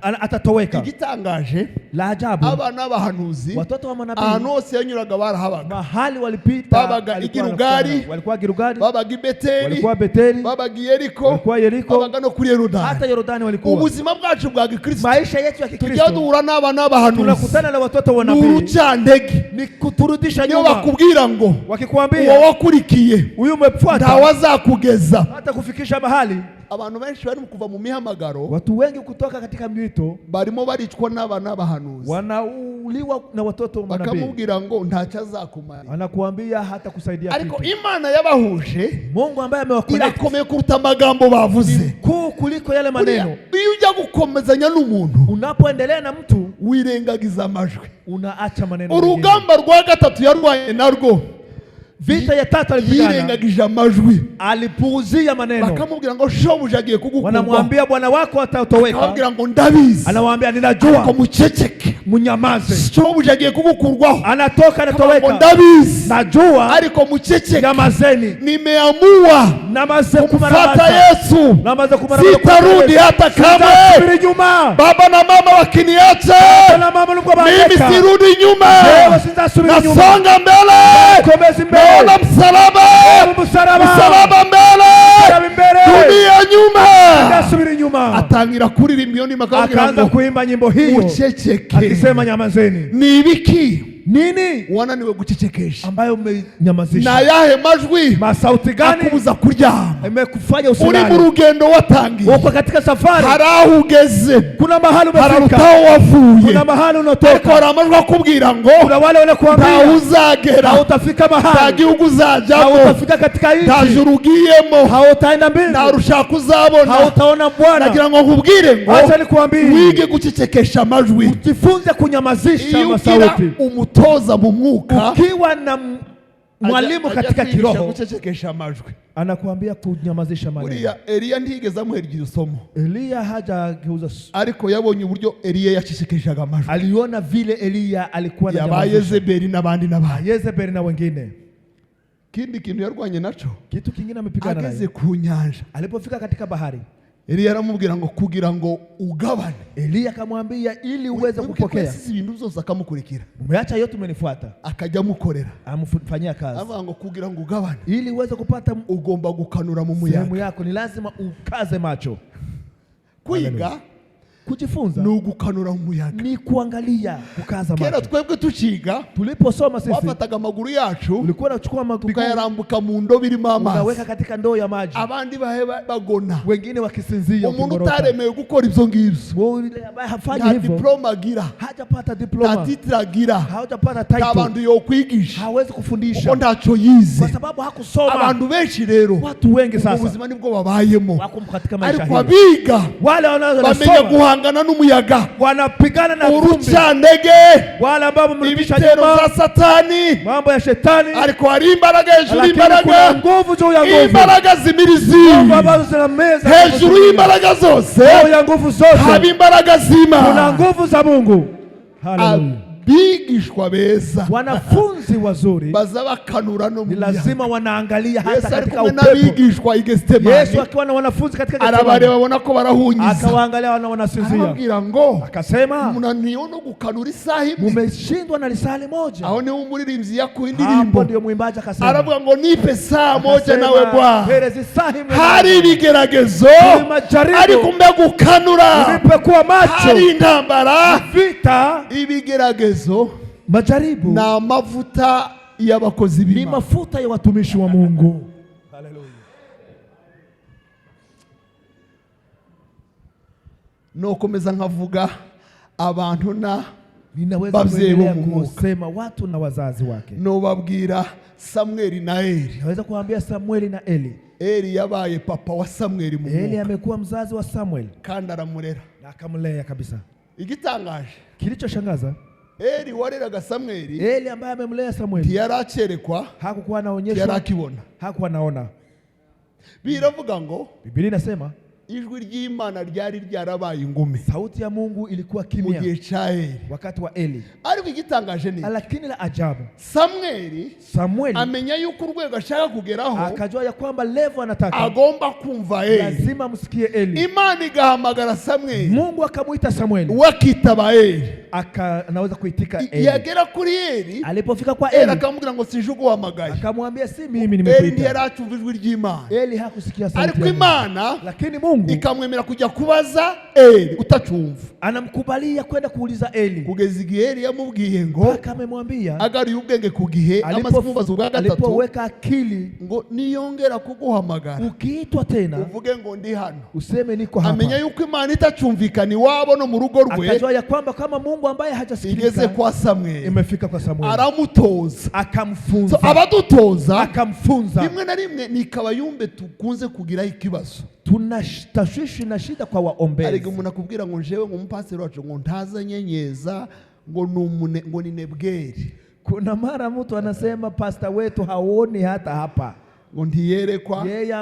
atatoweka. Igitangaje la ajabu, abana b'abahanuzi watoto wa manabii ahantu hose yanyuraga barahabaga. Mahali walipita babaga Igirugari, walikuwa Girugari, babaga Beteli, walikuwa Beteli, babaga Yeriko, walikuwa Yeriko, babaga no kuri Yorodani. hata Yorodani walikuwa. Ubuzima bwacu bwa Gikristo, maisha yetu ya Kikristo, tujya duhura n'abana b'abahanuzi, tunakutana na watoto wa nabii. Urucandege ni kuturudisha nyuma. Niyo bakubwira ngo wakikwambia uwo wakurikiye huyu umefuata ntawazakugeza hata kufikisha mahali. Abantu benshi bari kuva mu mihamagaro, watu wengi kutoka katika mwito barimo baricwa n'abana b'abahanuzi, wanauliwa na watoto wa manabii. Bakamubwira ngo ntacyo azakumara, anakuambia hata kusaidia kitu. Ariko Imana yabahuje, Mungu ambaye amewaconnect, irakomeye kuruta amagambo bavuze, kuliko yale maneno. Iyo ujya gukomezanya n'umuntu, unapoendelea na mtu, wirengagiza amajwi, unaacha maneno. Urugamba rwa gatatu yarwaye narwo, vita ya tatu alipigana, yirengagije amajwi, alipuuzia maneno. Bakamubwira ngo shobuja agiye kugukurwa, wanamwambia bwana wako atatoweka. Bakamubwira ngo ndabizi, anamwambia ninajua, ko muceceke, munyamaze, shobuja agiye kugukurwaho, anatoka anatoweka, ndabizi, najua, ariko muceceke, nyamazeni, nimeamua namaze kumfuata Yesu, namaze sitarudi hata kamwe. Baba na mama wakiniacha, mimi sirudi nyuma, nasonga mbele, naona msalaba mbele, dunia nyuma. Atangira kuririmba iyo akaanza kuimba nyimbo hiyo, muceceke, akisema nyamazeni. Ni ibiki nini wananiwe gucecekesha, ambayo umenyamazisha? na yahe majwi, masauti gani akubuza kuryama, imekufanya usilale? Uri mu rugendo watangiye, uko katika safari, harahugeze, kuna mahali umefika, harutaho wavuye, kuna mahali unatoka, ariko hari amajwi akubwira ngo kuna wale wanakuambia ntawuzagera, hautafika mahali, nta gihugu uzajyamo, hautafika katika nchi, nta juru ugiyemo, hautaenda mbingu, nta rushaka uzabona, hautaona Bwana. Nagira ngo nkubwire ngo acha nikwambie, wige gucecekesha amajwi, ujifunze kunyamazisha masauti. Umutoza mu mwuka, ukiwa na mwalimu katika kiroho, gucecekesha amajwi, anakuambia kunyamazisha maneno. Eliya ntigeze amuhereza isomo. Eliya hajageuza, ariko yabonye uburyo Eliya yacecekeshaga amajwi. Aliona vile Eliya alikuwa na nyamazisha, Yezebeli n'abandi Yezebeli na wengine. Kindi kintu yarwanye naco, kitu kingine amepigana nayo, ageze ku nyanja, alipofika katika bahari, Eliya aramubwira ngo kugira ngo ugabane. Eliya akamwambia ili uweze kupokea. Sisi ibintu byose akamukurikira, umeacha yote umenifuata, akajya mukorera, amfanyia kazi. avuga ngo kugira ngo ugabane, ili uweze kupata, ugomba gukanura mu muyaga. Sehemu yako ni lazima ukaze macho. Kwiga, kujifunza, ni ugukanura umuyaga, ni kuangalia, kukaza macho. Kera twebwe tuciga, tuliposoma sisi, wafataga amaguru yacu, ulikuwa unachukua maguru tukayarambuka mu ndoo birimo amazi, unaweka katika ndoo ya maji, abandi bagona, wengine wakisinzia. Umuntu utaremewe gukora ibyo ngibyo, yule ambaye hafanyi hivyo, diploma agira, hajapata diploma, na titre agira, hajapata title, abantu yo kwigisha, hawezi kufundisha kuko ntacyo yize, kwa sababu hakusoma. Abantu benshi rero, watu wengi sasa, ubuzima nibwo babayemo, wako katika maisha ariko abiga, wale wanaweza bamenya guhangana n'umuyaga, wanapigana na urucandege, wale ambao mrudisha nyuma za Satani, mambo ya shetani, ariko hari imbaraga hejuru, imbaraga, nguvu juu ya nguvu, imbaraga zimirizi, nguvu ambazo zinameza hejuru y'imbaraga zose, ya nguvu zote, haba imbaraga z'Imana, kuna nguvu za Mungu. Haleluya. Bigishwa beza, wanafunzi wazuri, baza bakanura no ni lazima wanaangalia hata katika upepo. Bigishwa igestemani, Yesu akiwa na wanafunzi katika Getsemani, arabareba babona ko barahunyisa, akawaangalia wanasinzia, arababwira ngo, akasema munaniona gukanura isaha imwe, mumeshindwa na lisali moja. aho ni umuririmbyi yakuindirimbo, hapo ndio mwimbaji akasema, aravuga ngo nipe saa moja nawe Bwana, hari ibigeragezo, ariko mbe gukanura, nipe kuwa macho, hari intambara, vita, ibigeragezo, majaribu, na amavuta y'abakozi b'Imana, ni mafuta ya watumishi wa Mungu. Haleluya. No komeza nkavuga abantu ninaweza kuendelea kusema watu na wazazi wake. Nobabwira Samueli na Eli. Naweza kuambia Samueli na Eli. Eli yabaye papa wa Samueli mu mwuka. Eli amekuwa mzazi wa Samueli kandi aramurera na akamlea kabisa. Igitangaje, kilichoshangaza, Eli wareraga Samueli, Eli ambaye amemlea Samueli ntiyaracerekwa, hakukuwa anaonyeshwa, yarakibona, hakuwa anaona. Biravuga ngo, Biblia inasema ijwi ry'Imana ryari ryarabaye ingumi, sauti ya Mungu ilikuwa kimya wakati wa Eli. Ariko igitangaje ni, lakini la ajabu, Samueli amenya yuko urwego ashaka kugeraho, akajua ya kwamba level anataka agomba kumva Eli, lazima msikie Eli. Imana igahamagara Samueli, Mungu akamuita Samueli, wakitaba Eli, anaweza kuitika Eli. Yagera kuri Eli, alipofika kwa Eli akamubwira ngo sije guhamagaye, akamwambia si mimi nimekuita. Eli ntiyaracumva ijwi ry'Imana, Eli hakusikia sauti. Ariko Imana, lakini Mungu ikamwemera kujya kubaza Eli utacumva, anamkubalia kwenda kuuliza Eli, kugeza igihe Eli yamubwiye ngo, akamwambia agari ubwenge ku gihe, amaze kumubaza ubwa gatatu, alipoweka akili ngo niyongera kuguhamagara, ukiitwa tena uvuge ngo ndi hano, useme niko hapa. Amenya yuko Imana itacumvikana iwabo no mu rugo rwe, akajua ya kwamba kama Mungu ambaye hajasikika igeze kwa Samueli, imefika kwa Samueli, aramutoza, akamfunza. So abadutoza, akamfunza. Rimwe na rimwe ni kabayumbe tukunze kugira ikibazo, tunatashwishi na shida kwa waombezi. Ariko umuntu akubwira ngo njewe ngo umupasiteri wacu ngo ntaza nyenyeza ngo ni nebweri. Kuna mara mtu anasema pastor wetu haoni hata hapa, ngo ntiyerekwa, yeye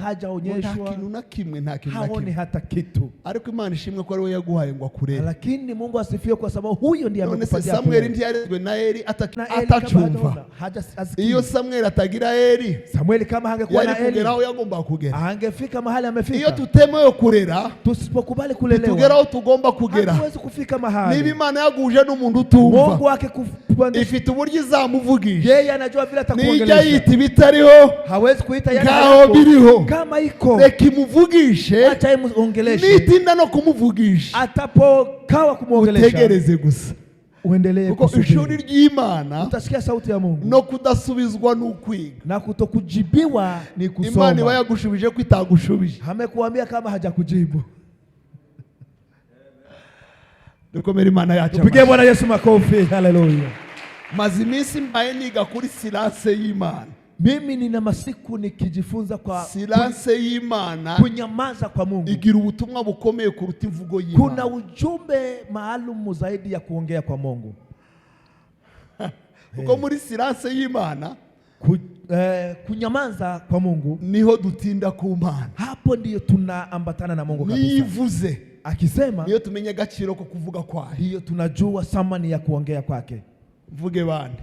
hajaonyeshwa, nta kintu na kimwe, nta kintu haoni hata kitu. Ariko Imana ishimwe ko ari we yaguhaye ngo akurere. Lakini Mungu asifiwe kwa sababu huyo ndiye amekupatia. Samueli ntiyarezwe na Eli atacumva. Iyo Samueli atagira Eli, Samueli kama hangekuwa na Eli, kugeraho yagomba kugera, hangefika mahali amefika. Iyo tutemewe kurera, tusipokubali kulelewa, tugeraho tugomba kugera, hatuwezi kufika mahali. Niba Imana yaguje n'umuntu utumva, Mungu wake ifite uburyo izamuvugisha, yeye anajua vile atakuongelesha. Nijya yita ibitariho, hawezi kuita yana ngaho biriho, kama iko reka imuvugishe, acha imuongeleshe. Nitinda no kumuvugisha, atapokawa kumuongelesha, utegereze gusa, uendelee kusubiri. Ishuri ry'Imana, utasikia sauti ya Mungu, no kudasubizwa n'ukwiga, na kutokujibiwa ni kusoma. Imana iba yagushubije ko itagushubije, amekuambia kama hajakujibu. Dukomere Imana yacu, tupige Bwana Yesu makofi. Haleluya. Maze iminsi mbaye niga kuri silence y'Imana. Mimi nina masiku nikijifunza kwa silence y'Imana, kunyamaza kwa Mungu. Igira ubutumwa bukomeye kuruta imvugo y'Imana. Kuna ujumbe maalum zaidi ya kuongea kwa Mungu. Kuko muri silence y'Imana, kunyamaza kwa Mungu niho dutinda ku Mana. Hapo ndiyo tunaambatana na Mungu kabisa. Nivuze akisema, niyo tumenya agaciro ko kuvuga kwayo, ndiyo tunajua thamani ya kuongea kwake. Mvuge bande,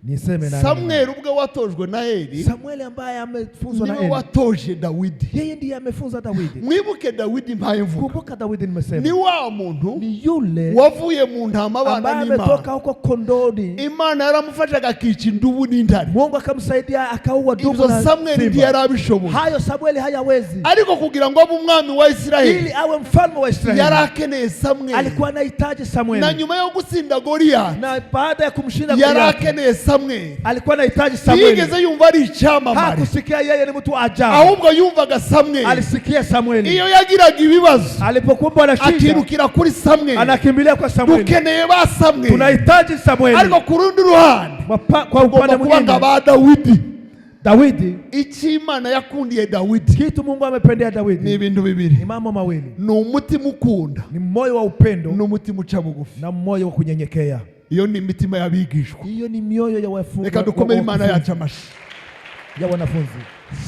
niseme nani? Samueli ubwe watojwe na Eli. Samueli ambaye amefunzwa na Eli, niwe watoje Dawidi. Yeye ndiye amefunza Dawidi. Mwibuke Dawidi mpaye mvuga. Kumbuka Dawidi nimesema, ni wa muntu, ni yule wavuye mu ntama abana n'Imana, ametoka huko kondoni. Imana yaramufashaga akica indubu n'intare, Mungu akamsaidia akaua dubu na Samueli ndiye yarabishoboye. Hayo Samueli hayawezi. Ariko kugira ngo abe umwami wa Israeli, ili awe mfalme wa Israeli, yarakeneye Samueli. Alikuwa anahitaji Samueli. Na nyuma yo gutsinda Goliath, na baada ya kumshinda Goliath, yarakeneye Samueli. Alikuwa anahitaji Samueli. Yigeze yumva ari icyamamare, hakusikia yeye ni mtu ajabu, ahubwo yumvaga Samueli. Alisikia Samueli. Iyo yagiraga ibibazo, alipokuwa na shida, akirukira kuri Samueli, anakimbilia kwa Samueli. Dukeneye ba Samueli, tunahitaji Samueli. Ariko ku rundi ruhande, kwa upande mwingine, ba Dawidi. Dawidi, iki Imana yakundiye Dawidi, kitu Mungu amependea Dawidi ni ibintu bibiri. Ni mambo mawili. Ni umutima ukunda, ni moyo wa upendo, ni umutima uca bugufi, na moyo wa kunyenyekea. Iyo ni imitima y'abigishwa, hiyo ni mioyo ya wafunzi. Reka dukomere Imana yacu amashi, ya wanafunzi.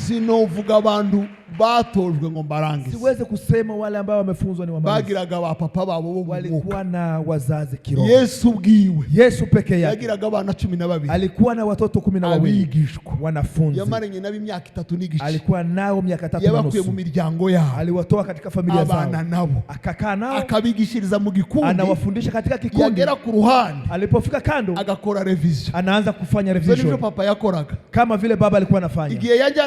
Sinovuga abantu batojwe ngo mbarangize. Siweze kusema wale ambao wamefunzwa ni wamaliza. Bagiraga ba papa babo bo walikuwa na wazazi kiroho. Yesu bwiwe, Yesu peke yake yagiraga abana 12. Alikuwa na watoto 12 abigishwa, wanafunzi. Yamaranye nabo imyaka 3 n'igice. Alikuwa nao miaka 3 na nusu. Yabakuye mu miryango yao, aliwatoa katika familia zao, abana nabo akakaa nao, akabigishiriza mu gikundi, anawafundisha katika kikundi. Yagera ku ruhande, alipofika kando, agakora revision, anaanza kufanya revision. Ndio papa yakoraga, kama vile baba alikuwa anafanya. Igihe yajya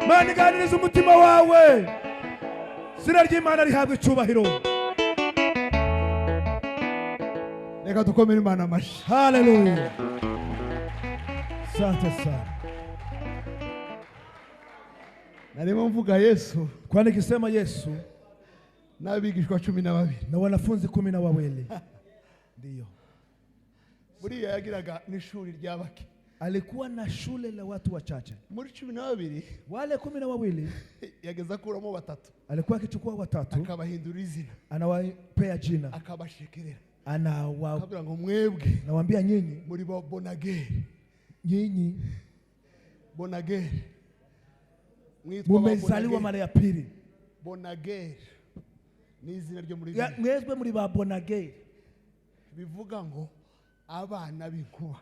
Mana iganiriza umutima wawe. Izina ry'Imana rihabwe icyubahiro. Reka dukomere Imana amashyi. Haleluya. Asante sana. Narimo mvuga Yesu. Kwa nikisema Yesu N'abigishwa 12. na wanafunzi 12. Ndio. Buriya yagiraga n'ishuri ry'abake. Alikuwa na shule la watu wachache. Muri 12 Wale 12 yageza kuramo 3. alikuwa akichukua 3 akabahindura izina. anawapea jina. Akabashekerera. Akabwira ngo mwebwe. Nawaambia nyinyi muri ba Bonageri. Nyinyi Bonageri. Mumezaliwa mara ya pili. Bonageri ni izina ryo muri Bibiliya. Mwebwe muri ba Bonageri. Bivuga ngo abana b'inkuba.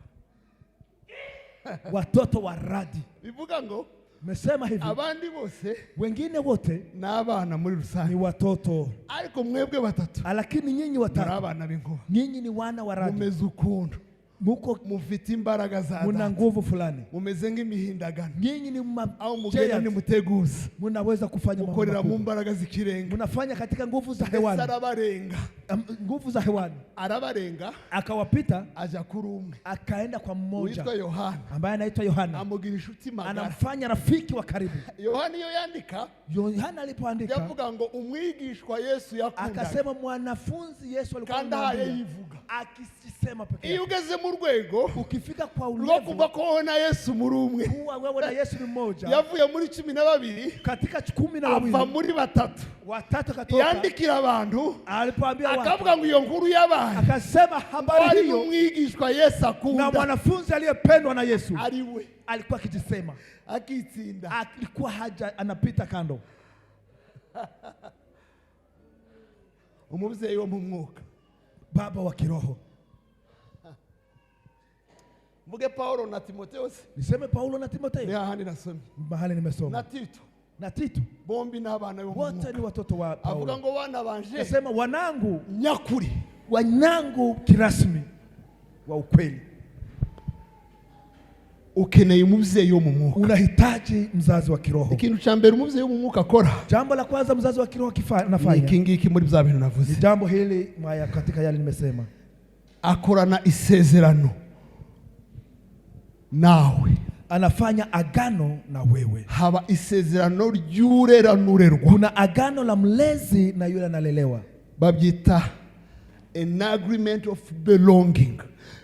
Watoto wa radi. Bivuga ngo mesema hivi. Abandi bose wengine wote n'abana muri rusange. Ni watoto. Ariko mwebwe 3. Lakini nyinyi 3. Abana b'inkuba. Nyinyi ni wana wa radi. Mumeze ukuntu. Muko mufite imbaraga za muna nguvu fulani. Mumeze nk'imihindagano. Nyinyi ni au mugenda ni muteguza. Munaweza kufanya mambo. Mukorera mu mbaraga zikirenga. Munafanya katika nguvu za hewani. Arabarenga. Nguvu za hewani. Arabarenga. Akawapita. Aja kuri umwe. Akaenda kwa mmoja. Uitwa Yohana. Ambaye anaitwa Yohana. Amugira inshuti magara. Anamfanya rafiki wa karibu. Yohana iyo yandika. Yohana alipoandika. Yavuga ngo umwigishwa Yesu yakunda. Akasema mwanafunzi Yesu alikuwa anamwambia. Kanda yivuga. Akisema pekee yake. Iyo ugeze mu rwego. Ukifika kwa ulevu. Kumva ko na Yesu muri umwe. Kuwa wewe na Yesu ni mmoja. Yavuye muri 12. Katika 12. Ava muri 3. Watatu katoka. Yandikira abantu. Alipoambia watu. Akavuga ngo iyo nkuru yabaye. Akasema habari hiyo. Umwigishwa Yesu akunda. Na mwanafunzi aliyependwa na Yesu. Aliwe. Alikuwa akijisema. Akitsinda. Alikuwa haja anapita kando. Umubyeyi wo mu mwuka. Baba wa kiroho. Mvuge Paulo na Timotheo. Niseme Paulo na Timotheo. Ni ahandi nasoma. Mahali nimesoma. Na Tito. Na Tito. Bombi n'abana bo. Wote ni watoto wa Paulo. Avuga ngo bana banje. Nasema wanangu nyakuri. Wanangu kirasmi wa ukweli. Ukeneye umubyeyi wo mu mwuka. Unahitaji mzazi wa kiroho. Ikintu cha mbere umubyeyi wo mu mwuka akora. Jambo la kwanza mzazi wa kiroho anafanya. Ikingiki muri bya bintu navuze. Jambo hili maya katika yale nimesema. Akorana isezerano nawe. Anafanya agano na wewe. Haba isezerano ry'ureranurerwa. Kuna agano la mlezi na yule analelewa. Babyita an agreement of belonging.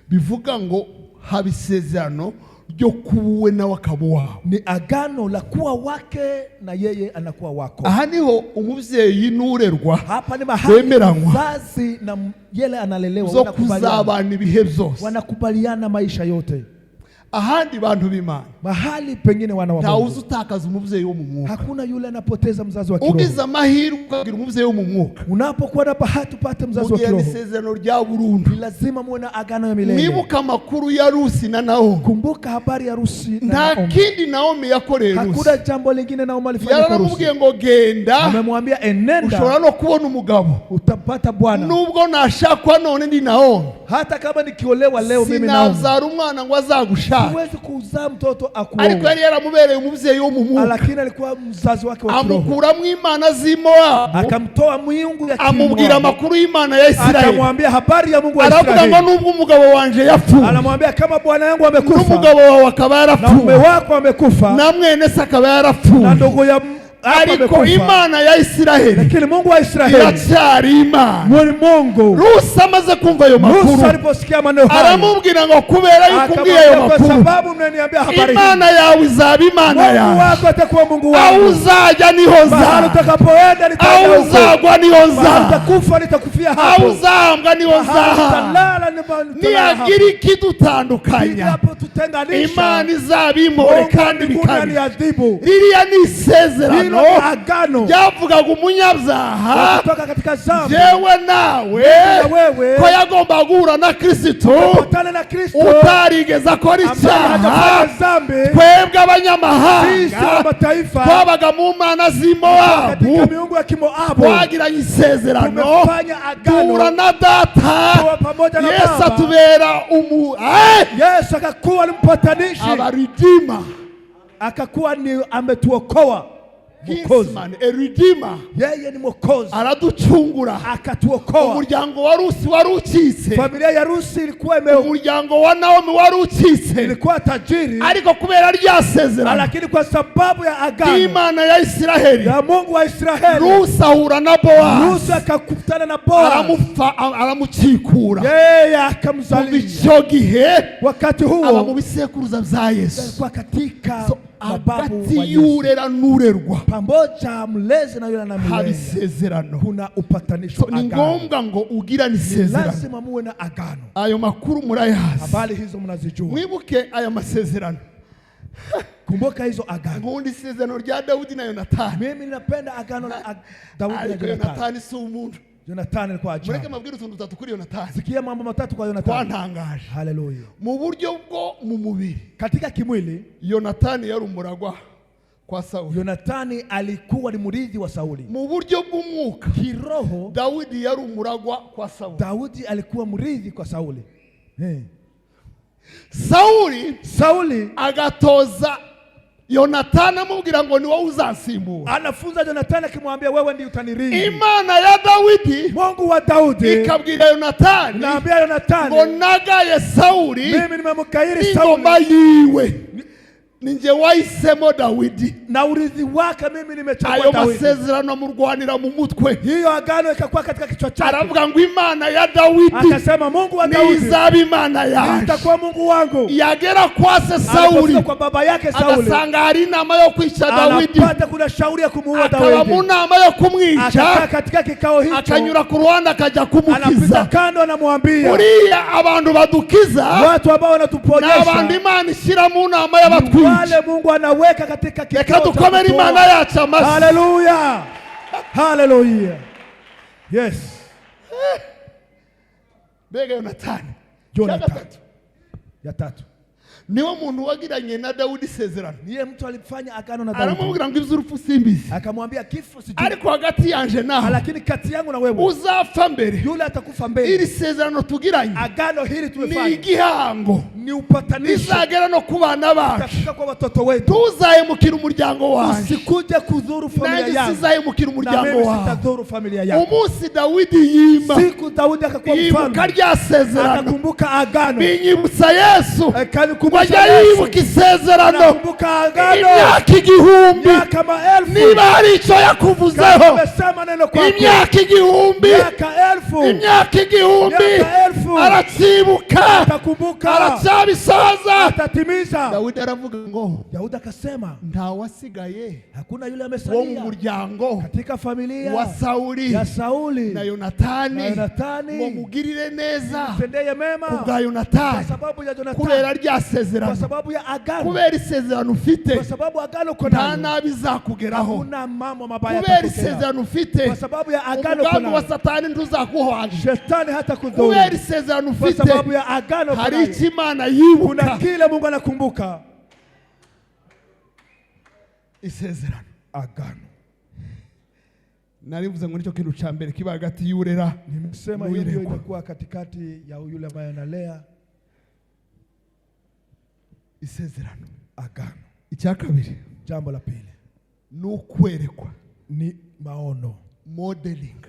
Bivuga ngo haba isezerano ryo kuwe na wakabo wao. Ni agano la kuwa wake na yeye anakuwa wako. Aha niho umubyeyi n'urerwa. Hapa ni mahali mzazi na yele analelewa wanakubaliana ibihe byose. Wanakubaliana maisha yote. Ahandi bantu b'Imana. Mahali pengine wana wa Mungu. Tauzu utakaza umubyeyi wo mu mwuka. Hakuna yule anapoteza mzazi wa kiroho. Ugize amahirwe ukagira umubyeyi wo mu mwuka. Unapokuwa na bahati upate mzazi wa kiroho. Isezerano rya burundu. Lazima muwe na agano ya milele. Mwibuka makuru ya Rusi na Naomi. Kumbuka habari ya Rusi na Naomi. Nta kindi Naomi yakoreye Rusi. Hakuna jambo lingine Naomi alifanya kwa Rusi. Yaramubwiye ngo genda. Amemwambia enenda. Ushobora no kubona umugabo. Utapata bwana. Nubwo nashakwa none ndi Naomi. Hata kama nikiolewa leo mimi Naomi. Sinazara umwana ngo azagushaka. Siwezi kuzaa mtoto akuoe. Ariko yari yaramubereye umubyeyi wo mu mwuka. Lakini alikuwa mzazi wake wa kiroho. Amukura mu Imana z'Imoabu. Akamtoa miungu ya Kimoabu. Amubwira makuru y'Imana ya Israeli. Akamwambia habari ya Mungu wa Israeli. Aravuga ngo nubwo umugabo wanje yapfuye. Anamwambia kama bwana yangu amekufa. N'umugabo wawe akaba yarapfuye. Na mume wako amekufa. Na mwene se akaba yarapfuye. Na ndugu ya ariko Imana ya Israeli. Lakini Mungu wa Israeli. Iracyari Imana. Muri Mungu. Rusi amaze kumva ayo makuru. Rusi aliposikia maneno hayo. Aramubwira ngo kubera yuko umbwiye ayo makuru. Sababu mnaniambia habari hii. Imana yawe izaba Imana yawe. Mungu wako atakuwa Mungu wangu. Au uzajya niho nza. Mahali utakapoenda nitaenda huko. Au uzagwa niho nza. Mahali utakufa nitakufia hapo. Au uzambwa niho nza. Niyagira ikidutandukanya. Imana izaba imore kandi bikari. Ririya ni isezerano. Yavugaga umunyabyaha jewe nawe ko yagomba guhura na Kristo utarigeze akora icyaha. Twebwe abanyamahanga twabaga mu mana z'Imoabu twagiranye isezerano duhura na data Yesu atubera Yesu akakuwa mpatanishi abaridima akakuwa ni ametuokoa. Kinsman, a redeemer. Yeye ni mwokozi. Araducungura. Akatuokoa. Umuryango wa Rusi warucitse. Familia ya Rusi ilikuwa umuryango wa Naomi warucitse. Ilikuwa tajiri. Ariko kubera ryasezerano. Lakini kwa sababu ya agano. Imana ya Israeli. Ya Mungu wa Israeli. Rusi ahura na Boaz. Rusi akakutana na Boaz. Aramucikura. Yeye akamzalisha. Icyo gihe wakati huo aba mu bisekuruza bya Yesu. Kwa katika hagati y'urera n'urerwa pamoja mlezi na yule anamlea habisezerano kuna upatanisho. Ni ngombwa ngo ugirane isezerano. Lazima muwe na agano. Ayo makuru murayazi. Habari hizo mnazijua. Mwibuke aya masezerano. Kumbuka hizo agano. Ngundi isezerano rya Daudi na Yonatani. Mimi ninapenda agano la Daudi na Yonatani. Yonatani si umuntu. Yonatani alikuwa ajabu. Mureke mabwire utuntu dutatu kuri Yonatani. Sikia mambo matatu kwa Yonatani. Kwantangaje. Haleluya. Mu buryo bwo mu mubiri. Katika kimwili Yonatani yari umuragwa kwa Sauli. Yonatani alikuwa ni murithi wa Sauli. Mu buryo bw'umwuka. Kiroho Daudi yari umuragwa kwa Sauli. Daudi alikuwa murithi kwa Sauli. Sauli agatoza Yonatani amubwira ngo ni wowe uzansimbura. Anafunza Yonatani akimwambia wewe ndiye utanirithi. Imana ya Daudi, Mungu wa Daudi, ikabwira Yonatani, naambia Yonatani, ngo nagaye Sauli, mimi nimemkairi Sauli, ngoma yiwe ninje wahisemo Dawidi na urithi wake mimi nimechagua Dawidi. Ayo masezerano murwanira mu mutwe. Hiyo agano ikakuwa katika kichwa chake. Aravuga ngo Imana ya Dawidi, akasema Mungu wa Daudi nizaba Imana yanjye, itakuwa Mungu wangu. Yagera kwase Sauli, kwa baba yake Sauli, akasanga hari inama yo kwica Dawidi. Anapata kuna shauri ya kumuua Dawidi. Akaba mu nama yo kumwica. Akakaa katika kikao hicho. Akanyura ku ruhande akajya kumukiza. Anapita kando anamwambia. Uriya abantu badukiza. Watu ambao wanatuponyesha. Na abantu Imana ishyira mu nama y'abatwica. Wale Mungu anaweka katika kikao. Reka dukomere Imana yacu amashyi. Haleluya. Haleluya. Yes. Mbega Yonatani. Ya tatu. Niwe muntu wagiranye na Daudi isezerano. Niye mtu alifanya agano na Daudi. Aramubwira ngo ivy'urupfu simbizi. Akamwambia kifo sijui. Ariko hagati yanje nawe. Lakini kati yangu na wewe. Uzapfa mbere. Yule atakufa mbele. Iri sezerano tugiranye. Agano hili tumefanya. Ni igihango. Ni upatanisho. Izagera no ku bana bacu. Itafika kwa watoto wetu. Tuzahemukira umuryango wanjye. Usikuje kudhuru familia yangu. Nanjye sizahemukira umuryango wanjye. Sitadhuru familia yangu. Umunsi Dawidi yima. Siku Daudi akakuwa mfalme. Yibuka rya sezerano. Akakumbuka agano. Binyibutsa Yesu. Akanikumbusha Yesu. Isezerano imyaka igihumbi niba hari icyo yakuvuzeho imyaka igihumbi aracibuka aracyabisoza. Dawidi aravuga ngo Daudi akasema nta wasigaye hakuna yule wo amesalia mu muryango katika familia wa Sauli na Yonatani ngo mugirire neza mtendeye mema kubwa Yonatani kwa sababu ya Yonatani, kubera rya sezerano, kwa sababu ya agano, kubera isezerano ufite, kwa sababu agano kuna nta nabi zakugeraho, kuna mambo mabaya kubera isezerano ufite, kwa sababu ya agano umugambi wa Satani ntuzakuhwaje, shetani hata kudhuru, kubera isezerano ufite, kwa sababu ya agano hari icyo Imana yibuka, kuna kile Mungu anakumbuka. Isezerano, agano. Narivuze ngo nicyo kintu cha mbere kiba hagati y'urera. Nimesema hiyo ndio inakuwa katikati ya yule ambaye analea. Isezerano, agano. Icya kabiri, jambo la pili, ni ukwerekwa, ni maono, modeling,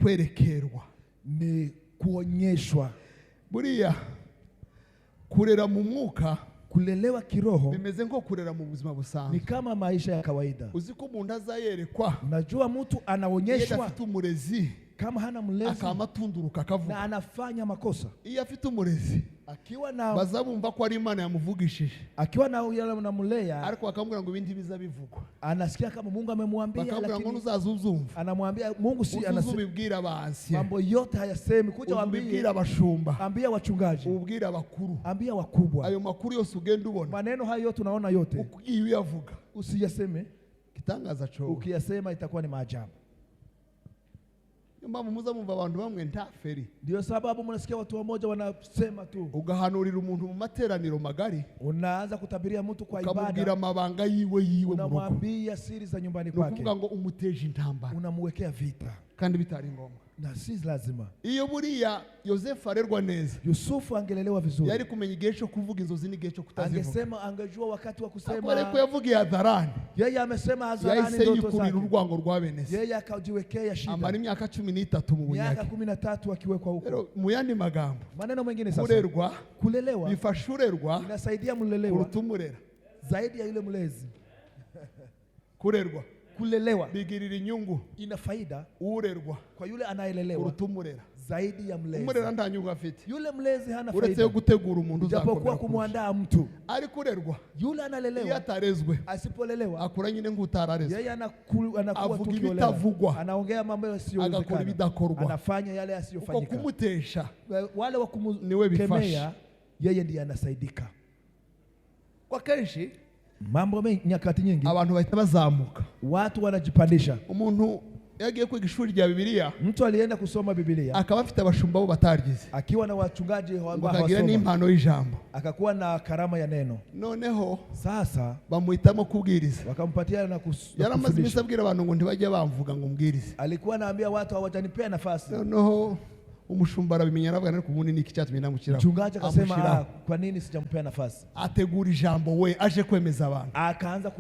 kwerekerwa, ni kuonyeshwa. Buriya kurera mu mwuka, kulelewa kiroho bimeze nko kurera mu buzima busanzwe, ni kama maisha ya kawaida. Uziko umuntu azayerekwa, unajua mtu anaonyeshwa, iyo afite umurezi kama hana mlezi akamatunduruka akavuga, na anafanya makosa. Iyo afite umurezi akiwa na bazabumva ko ari Imana yamuvugishije, akiwa na yule na mulea, ariko akamubwira ngo ibindi bizabivugwa, anasikia kama Mungu amemwambia, lakini uzazuzumva, anamwambia Mungu si anasubibwira abansi, mambo yote hayasemi, kuja waambie abashumba, ambia wachungaji, ubwira abakuru, ambia wakubwa. Ayo makuru yose ugenda ubona, maneno hayo yote unaona yote, ukiyo yavuga usiyaseme, kitangaza cyo, ukiyasema itakuwa ni maajabu. Mama muza mumva abantu bamwe ntaferi. Ndio sababu mnasikia watu wamoja wanasema tu. Ugahanurira umuntu mu materaniro magari, unaanza kutabiria mtu kwa ibada, ukamubwira amabanga yiwe mu rugo, unamwambia siri za nyumbani kwake, ukuvuga ngo umuteje intambara, unamwekea vita. kandi bitari ngombwa. Na si lazima. Iyo buriya Yosefu arerwa neza, Yusufu angelelewa vizuri, yari kumenya igihe cyo kuvuga inzozi n'igihe cyo kutazivuga. Angesema, angejua wakati wa kusema. Ariko yavugiye hadharani. Yeye amesema hadharani ndoto zake. Yahise yikurira urwango rwa bene se. Yeye akajiwekea shida. Amara imyaka 13 mu bunyage. Miaka 13 akiwekwa huko. Mu yandi magambo, maneno mengine sasa, kurerwa, kulelewa bifasha urerwa, inasaidia mlelewa kurutumurera zaidi ya yule mlezi. Kurerwa, kulelewa bigirira inyungu, ina faida urerwa kwa yule anaelelewa kurutumurera zaidi ya mlezi. Umurera nta nyungu afite. Yule mlezi hana faida. Uretse gutegura umuntu uzakomera kumuandaa mtu. Ari kurerwa, yule analelewa, iyo atarezwe, asipolelewa, akura nyine ngutararezwe. Yeye anakuwa tukiolewa, anaongea mambo yasiyowezekana, agakora ibidakorwa, anafanya yale yasiyofanyika. Uko kumutesha, wale wa kumkemea, yeye ndiye anasaidika. Kwa kenshi mambo mengi, nyakati nyingi abantu bahita bazamuka, watu wanajipandisha. Umuntu yagiye kwiga ishuri rya Bibiliya, mtu alienda kusoma Biblia, akaba afite abashumba bo bataryize, akiwa na wachungaji ambao hawasoma, n'impano y'ijambo, akakuwa na karama ya neno. Noneho sasa bamuhitamo kubwiriza, wakampatia na yaramaze iminsi abwira abantu ngo ntibajye bamvuga ngo mbwirize. Alikuwa anaambia watu hawajanipea nafasi. Noneho umushumba arabimenya, aravuga ariko ubundi niki cyatumye namukira. Mchungaji akasema, kwa nini sijampea nafasi? Ategura ijambo we aje kwemeza abantu, akaanza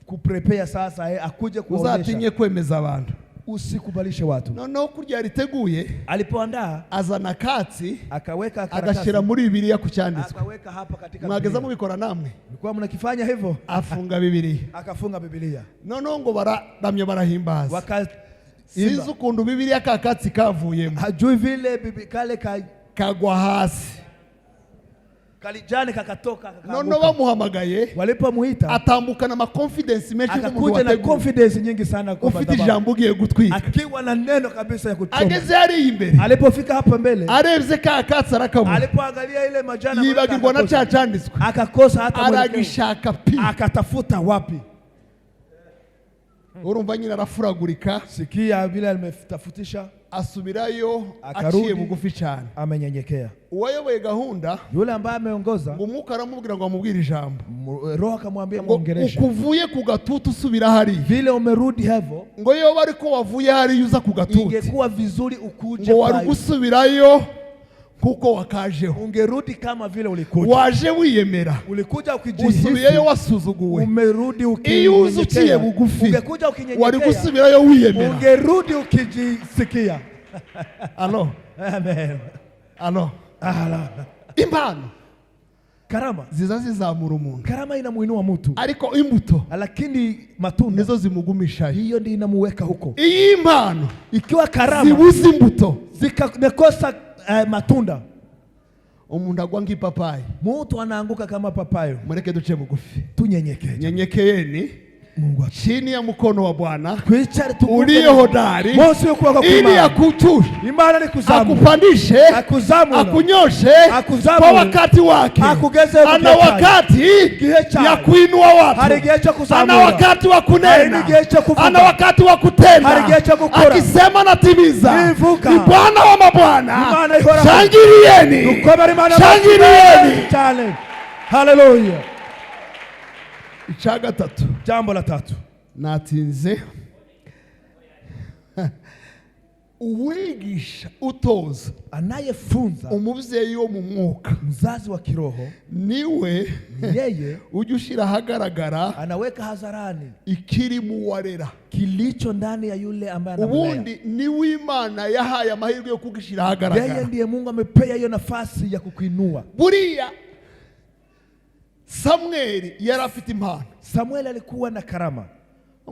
kuprepare sasa akuje kuonesha. Uzatinye kwemeza abantu, usikubalishe watu. Noneho kurya yariteguye, alipoandaa azana katsi, akaweka karatasi, agashira muri Bibiliya ku cyanditswe, akaweka hapa katika mwageza mubikora namwe, mlikuwa mnakifanya hivyo. Afunga Bibiliya, akafunga Biblia. Noneho ngo baramye barahimbaza, sinzi ukuntu Bibiliya ka katsi kavuyemo, hajui vile kale kagwa hasi, kalijane kakatoka. Noneho bamuhamagaye, walipomuita atambukana ma confidence menshi, akakuja na confidence nyingi sana, kwa ufite ijambo ugiye gutwika, akiwa na neno kabisa ya kuchoma. Ageze ari imbere, alipofika hapa mbele, arebye ka katsi arakabura, alipoangalia ile majana, yibagirwa na cyacanditswe, akakosa hata aragishaka pi, akatafuta wapi. Urumva nyina arafuragurika, sikia vile alimetafutisha, asubirayo aciye bugufi cyane, amenyenyekea. Uwayoboye gahunda, yule ambaye ameongoza, ngo Mwuka aramubwira ngo amubwire ijambo, Roho akamwambia muongeleshe, ukuvuye ku gatutu usubira hari, vile umerudi hivyo, ngo yo bariko wavuye hari yuza ku gatutu, ingekuwa vizuri ukuje, ngo wari gusubirayo kuko wakajeho, ungerudi kama vile ulikuja, waje wiyemera, ulikuja ukijihisi, usubiyeyo wasuzuguwe, umerudi ukinyenyekea, bugufi, ungekuja ukinyenyekea, wari gusubirayo wiyemera, ungerudi ukijisikia. Alo, amen, alo, ala. Impano, karama ziza zizamura umuntu, karama inamuinua mtu, ariko imbuto, lakini matunda nizo zimugumisha, hiyo ndio inamuweka huko. Iyi impano, ikiwa karama zibuze imbuto, zikakosa matunda, umuntu agwa nk'ipapayi, mtu anaanguka kama papayo. Mureke duce bugufi, tunyenyekee, nyenyekeeni Mungu chini ya mkono wa Bwana uliye hodari, ili akutushe, akupandishe, akunyoshe kwa wakati wake. Ana wakati ya kuinua watu, ana wakati wa kunena, ana wakati wa kutenda. Akisema natimiza. Ni Bwana wa mabwana. Shangilieni, shangilieni. Haleluya. Icaga tatu, jambo la tatu, natinze uwigisha, utoza, anayefunza, umuvyeyi wo mu mwuka, mzazi wa kiroho, niwe yeye ujya ushira hagaragara, anaweka hadharani ikiri mu warera, kilicho ndani ya yule ambaye anamlea. Ubundi niwe Imana yahaye amahirwe yo kugishira hagaragara. Yeye ndiye Mungu amepea hiyo nafasi ya kukuinua. Buriya Samueli yari afite impano. Samueli alikuwa na karama.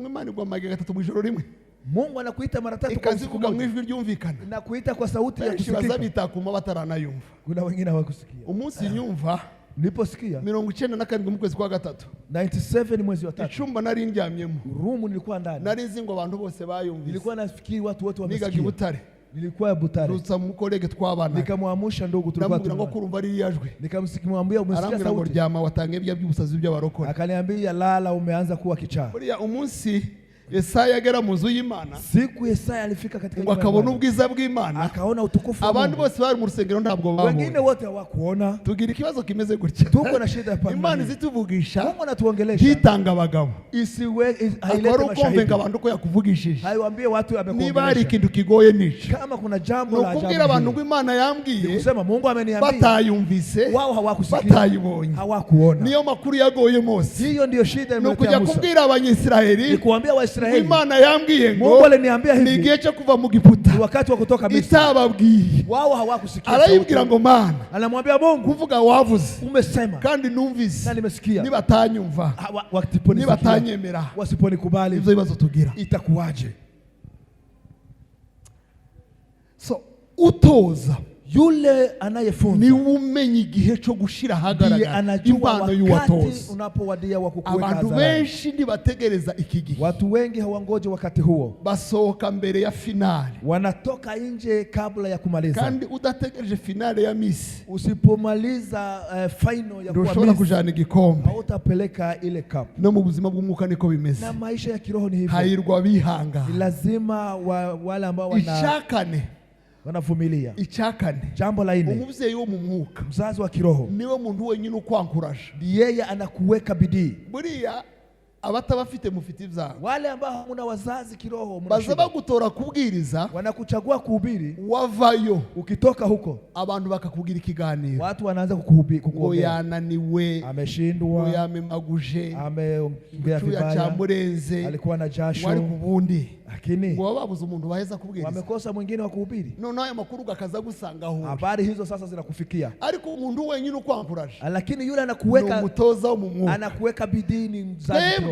Imana igwamaga gatatu mu ijoro rimwe. Mungu anakuita mara tatu kwa siku moja. Ikazivuga ryumvikana. Nakuita kwa sauti ya kusikika. Bazabita kuma bataranayumva. Kuna wengine hawakusikia. Umunsi nyumva niliposikia 97 mu kwezi kwa gatatu. 97 mwezi wa 3. Icyumba nari ndyamyemo. Room nilikuwa ndani. Nari zingo abantu bose bayumvise. Nilikuwa nafikiri watu wote wamesikia. Niga Butare. Nilikuwa Butare. Rutsa mu kolege twabana. Nikamwamusha ndugu tulikuwa tunamubwira ngo kurumva ari yajwe. Nikamsikia umesikia sauti. Ngo ryama watange bya by'ubusazi by'abarokore. Akaniambia lala, umeanza kuwa kichaa. Buriya umunsi Yesaya agera mu nzu y'Imana, siku Yesaya alifika katika ngo akabona ubwiza bw'Imana, akaona utukufu wa Mungu. Abandi bose bari mu rusengero ntabwo babonye. Wengine wote hawakuona. Tugira ikibazo kimeze gutya. Tuko na shida hapa. Imana zituvugisha, Mungu anatuongelesha. hitanga abagabo. Hailete mashahidi. Abantu ko yakuvugishije. Haiwaambie watu amekuongelesha. Niba hari ikintu kigoye nico. Kama kuna jambo la ajabu. Kubwira abantu ngo Imana yambwiye. Kusema Mungu ameniambia. Batayumvise. Wao hawakusikia. Batayibonye. Hawakuona. Niyo makuru yagoye Mose. Hiyo ndio shida imeletea Musa. Kubwira Abanyisraeli. Ni kuambia Waisraeli. Imana yambwiye ngo. Mungu aliniambia hivi. Ni igihe cyo kuva mu Giputa. Ni wakati wa kutoka Misri. Itababwiye. Wao hawakusikia. Arayibwira ngo Mana. Anamwambia Mungu. Kuvuga wavuze. Umesema. Kandi numvise. Na nimesikia. Nibatanyumva. Nibatanyemera. Wasiponikubali. Ibyo bibazo tugira. Itakuwaje? So utoza yule anayefunza ni umenye igihe cyo gushira hagaragara impano y'uwatoza. Unapowadia wa kukuweka hadharani. Abantu benshi ndibategereza iki gihe. Watu wengi hawangoje wakati huo. Basohoka mbere ya finali. Wanatoka nje kabla ya kumaliza. Kandi udategereje finali ya Miss. Usipomaliza final ya kuwa Miss, kujana igikombe. Hautapeleka ile cup. No mu buzima bw'umwuka niko bimeze. Na maisha ya kiroho ni hivyo. Hairwa bihanga. Lazima wale ambao ishakane wanavumilia. Icyakane, jambo la 4, umuvyeyi wo mu mwuka, mzazi wa kiroho, niwe muntu wenyine ukwankuraje. Yeye anakuweka bidii. Buriya abatabafite mufite ivyabo. Wale ambao hamuna wazazi kiroho, baza bagutora kubwiriza, wanakuchagua kuhubiri, wavayo ukitoka huko abantu bakakugira ikiganiro, watu wanaanza kukuhubiri, kukuombea, yananiwe, ameshindwa, yamemaguje, ameongea vibaya, alikuwa na jasho, wali kubundi, lakini ngo babuze umuntu baheza kubwiriza, wamekosa mwingine wa kuhubiri. None ayo makuru gakaza gusangaho, habari hizo sasa zinakufikia. Ariko umuntu wenyine ukwankuraje, lakini yule anakuweka, umutoza wo mu mwuka, anakuweka bidii, ni mzazi.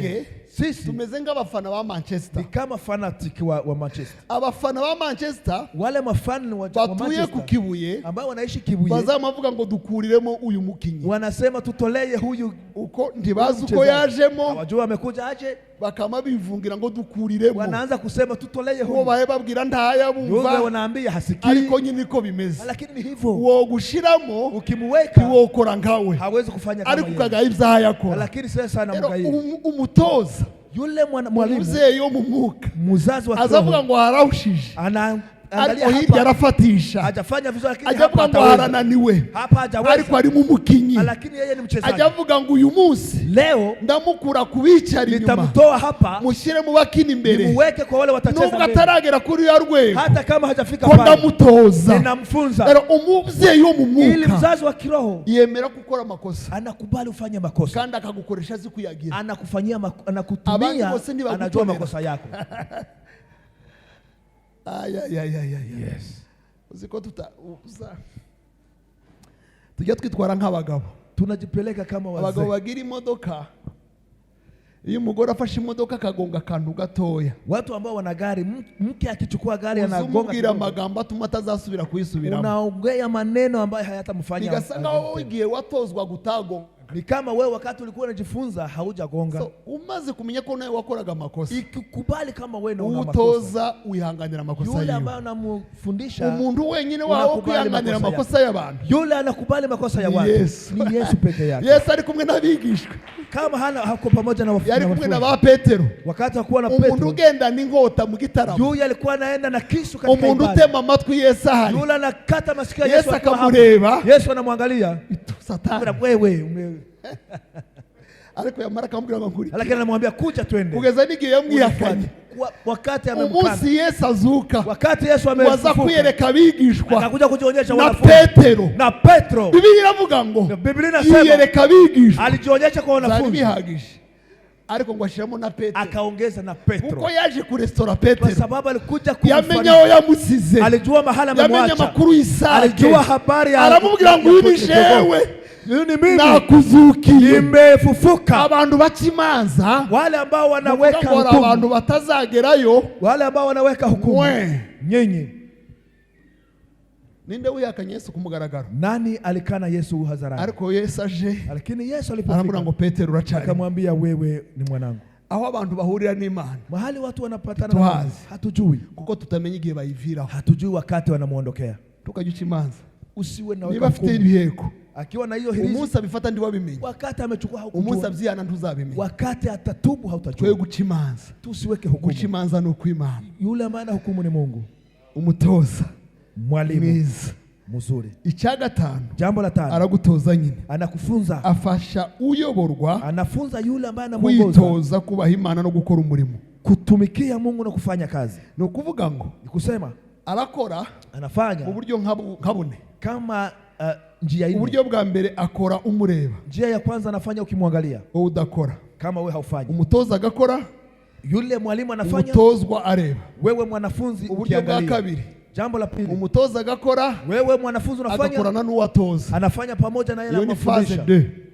Sisi tumeze nk'abafana ba Manchester. Ni kama fanatic wa Manchester. Abafana ba Manchester, wale mafani wa Manchester batuye ku Kibuye, ambao wanaishi Kibuye, bazamavuga ngo dukuriremo uyu mukinyi, wanasema tutolee huyu, uko ndibaza uko yajemo, abajua amekuja aje, bakama bivungira ngo dukuriremo, wanaanza kusema tutolee huyu, uwo bahe babwira ntaya bumva, yule wanaambia hasikii, ariko nyine niko bimeze. Lakini ni hivyo, uwo gushiramo ukimweka uwo ukora nkawe, hawezi kufanya kama yeye, ariko kagaye ibyaha yakora. Lakini sasa sana mgaye umutoza, yule mwalimu, mzee yo mu mwuka, muzazi wa azavuga ngo haraushije, angalia hapa yarafatisha, hajafanya vizuri, lakini ajavuga ngo harananiwe, hapa hajaweza, ariko ari mu mukinyi, lakini yeye ni mchezaji. Ajavuga ngo uyu munsi leo ndamukura kubicara inyuma, nitamtoa hapa, mushire mu bakini imbere, nimuweke kwa wale watacheza mbele, nubwo ataragera kuri ya rwego, hata kama hajafika pale, ndamutoza, ninamfunza. Rero umuvyeyi yo mu mwuka, ili mzazi wa kiroho yemera gukora makosa, anakubali ufanye makosa, kandi akagukoresha zikuyagira, anakufanyia anakutumia, anajua makosa yako. Yes. Uziko tujya twitwara nk'abagabo, tunajipeleka kama wazee. Abagabo bagira imodoka, iyo umugore afashe imodoka akagonga akantu gatoya, watu ambao wana gari, mke akichukua gari anagonga, umubwira amagambo atuma atazasubira kuyisubiramo, unaongea maneno ambayo hayatamfanya, bigasanga wowe igihe watozwa gutagonga. Ni kama wewe wakati ulikuwa unajifunza haujagonga. So, umaze kumenya ko nawe wakoraga makosa, ikikubali kama wewe una makosa, utoza uyihanganira makosa yiwe. Yule ambaye unamfundisha, umuntu wenyine wawe kwihanganira makosa y'abantu, yule anakubali makosa ya watu. Yes. Ni Yesu peke yake. Yesu ari kumwe n'abigishwa, kama hako pamoja na wafundishwa, yari kumwe na ba Petero, wakati akuwa na Petero, umuntu ugenda n'ingota mu gitaramo, yule alikuwa anaenda na kisu katika ibada, umuntu utema amatwi Yesu ahari, yule anakata masikio ya Yesu akamureba, Yesu anamwangalia, Satani wewe ariko yamara akamubwira ngo nkuri, lakini anamwambia kuja twende, kugeza n'igihe yamwihakanye. Wakati amemkana, umunsi Yesu azuka, wakati Yesu amefufuka, waza kuyereka abigishwa, akakuja kujionyesha na Petero, Biblia iravuga ngo Biblia inasema yiyereka abigishwa, alijionyesha kwa wanafunzi, bihagije, ariko ngo ashiramo na Petero, akaongeza na Petro, kuko yaje kurestora Petero, kwa sababu alikuja kumfariji, yamenya aho yamusize, alijua mahala amemwacha, yamenya makuru y'Isaka, alijua habari ya, aramubwira ngo uyu ni jewe, ni mimi nakuzukiye, nimefufuka. Abantu bakimanza, wale ambao wanaweka hukumu, abantu batazagerayo, wale ambao wanaweka hukumu, nyinyi. Ninde wihakanye Yesu kumugaragaro? Nani alikana Yesu hadharani? Ariko Yesu aje, lakini Yesu alipofika, ngo Petero uracari, akamwambia wewe ni mwanangu. Aho abantu bahurira n'Imana, mahali watu wanapatana, hatujui, kuko tutamenya igihe bayiviraho, hatujui wakati wanamuondokea. Tukajuca imanza, usiwe na niba afite ibiheko, akiwa na hiyo hirizi, umunsi abifata ndi wabimenye, wakati amechukua haukujua, umunsi avyana ntuzabimenya, wakati atatubu hautajua. Twe guca imanza, tusiweke hukumu. Guca imanza ni ukw'Imana. Yule ambaye anahukumu ni Mungu. Umutoza mwalimu mwiza mzuri. Icya gatanu, jambo la tano, aragutoza nyine, anakufunza, afasha uyoborwa, anafunza yule ambaye anamuongoza kwitoza kubaha Imana no gukora umurimo, kutumikia Mungu na kufanya kazi. Ni ukuvuga ngo, ni kusema arakora, anafanya mu buryo nkabune, kama njia ine. Uburyo bwa mbere akora umureba. Njia ya kwanza anafanya ukimwangalia, wowe udakora, kama wewe haufanyi. Umutoza agakora, yule mwalimu anafanya, umutozwa areba. Wewe mwanafunzi uburyo bwa kabiri, jambo la pili, umutoza agakora, wewe mwanafunzi unafanya, agakorana n'uwatoza, anafanya pamoja na yeye anamfundisha.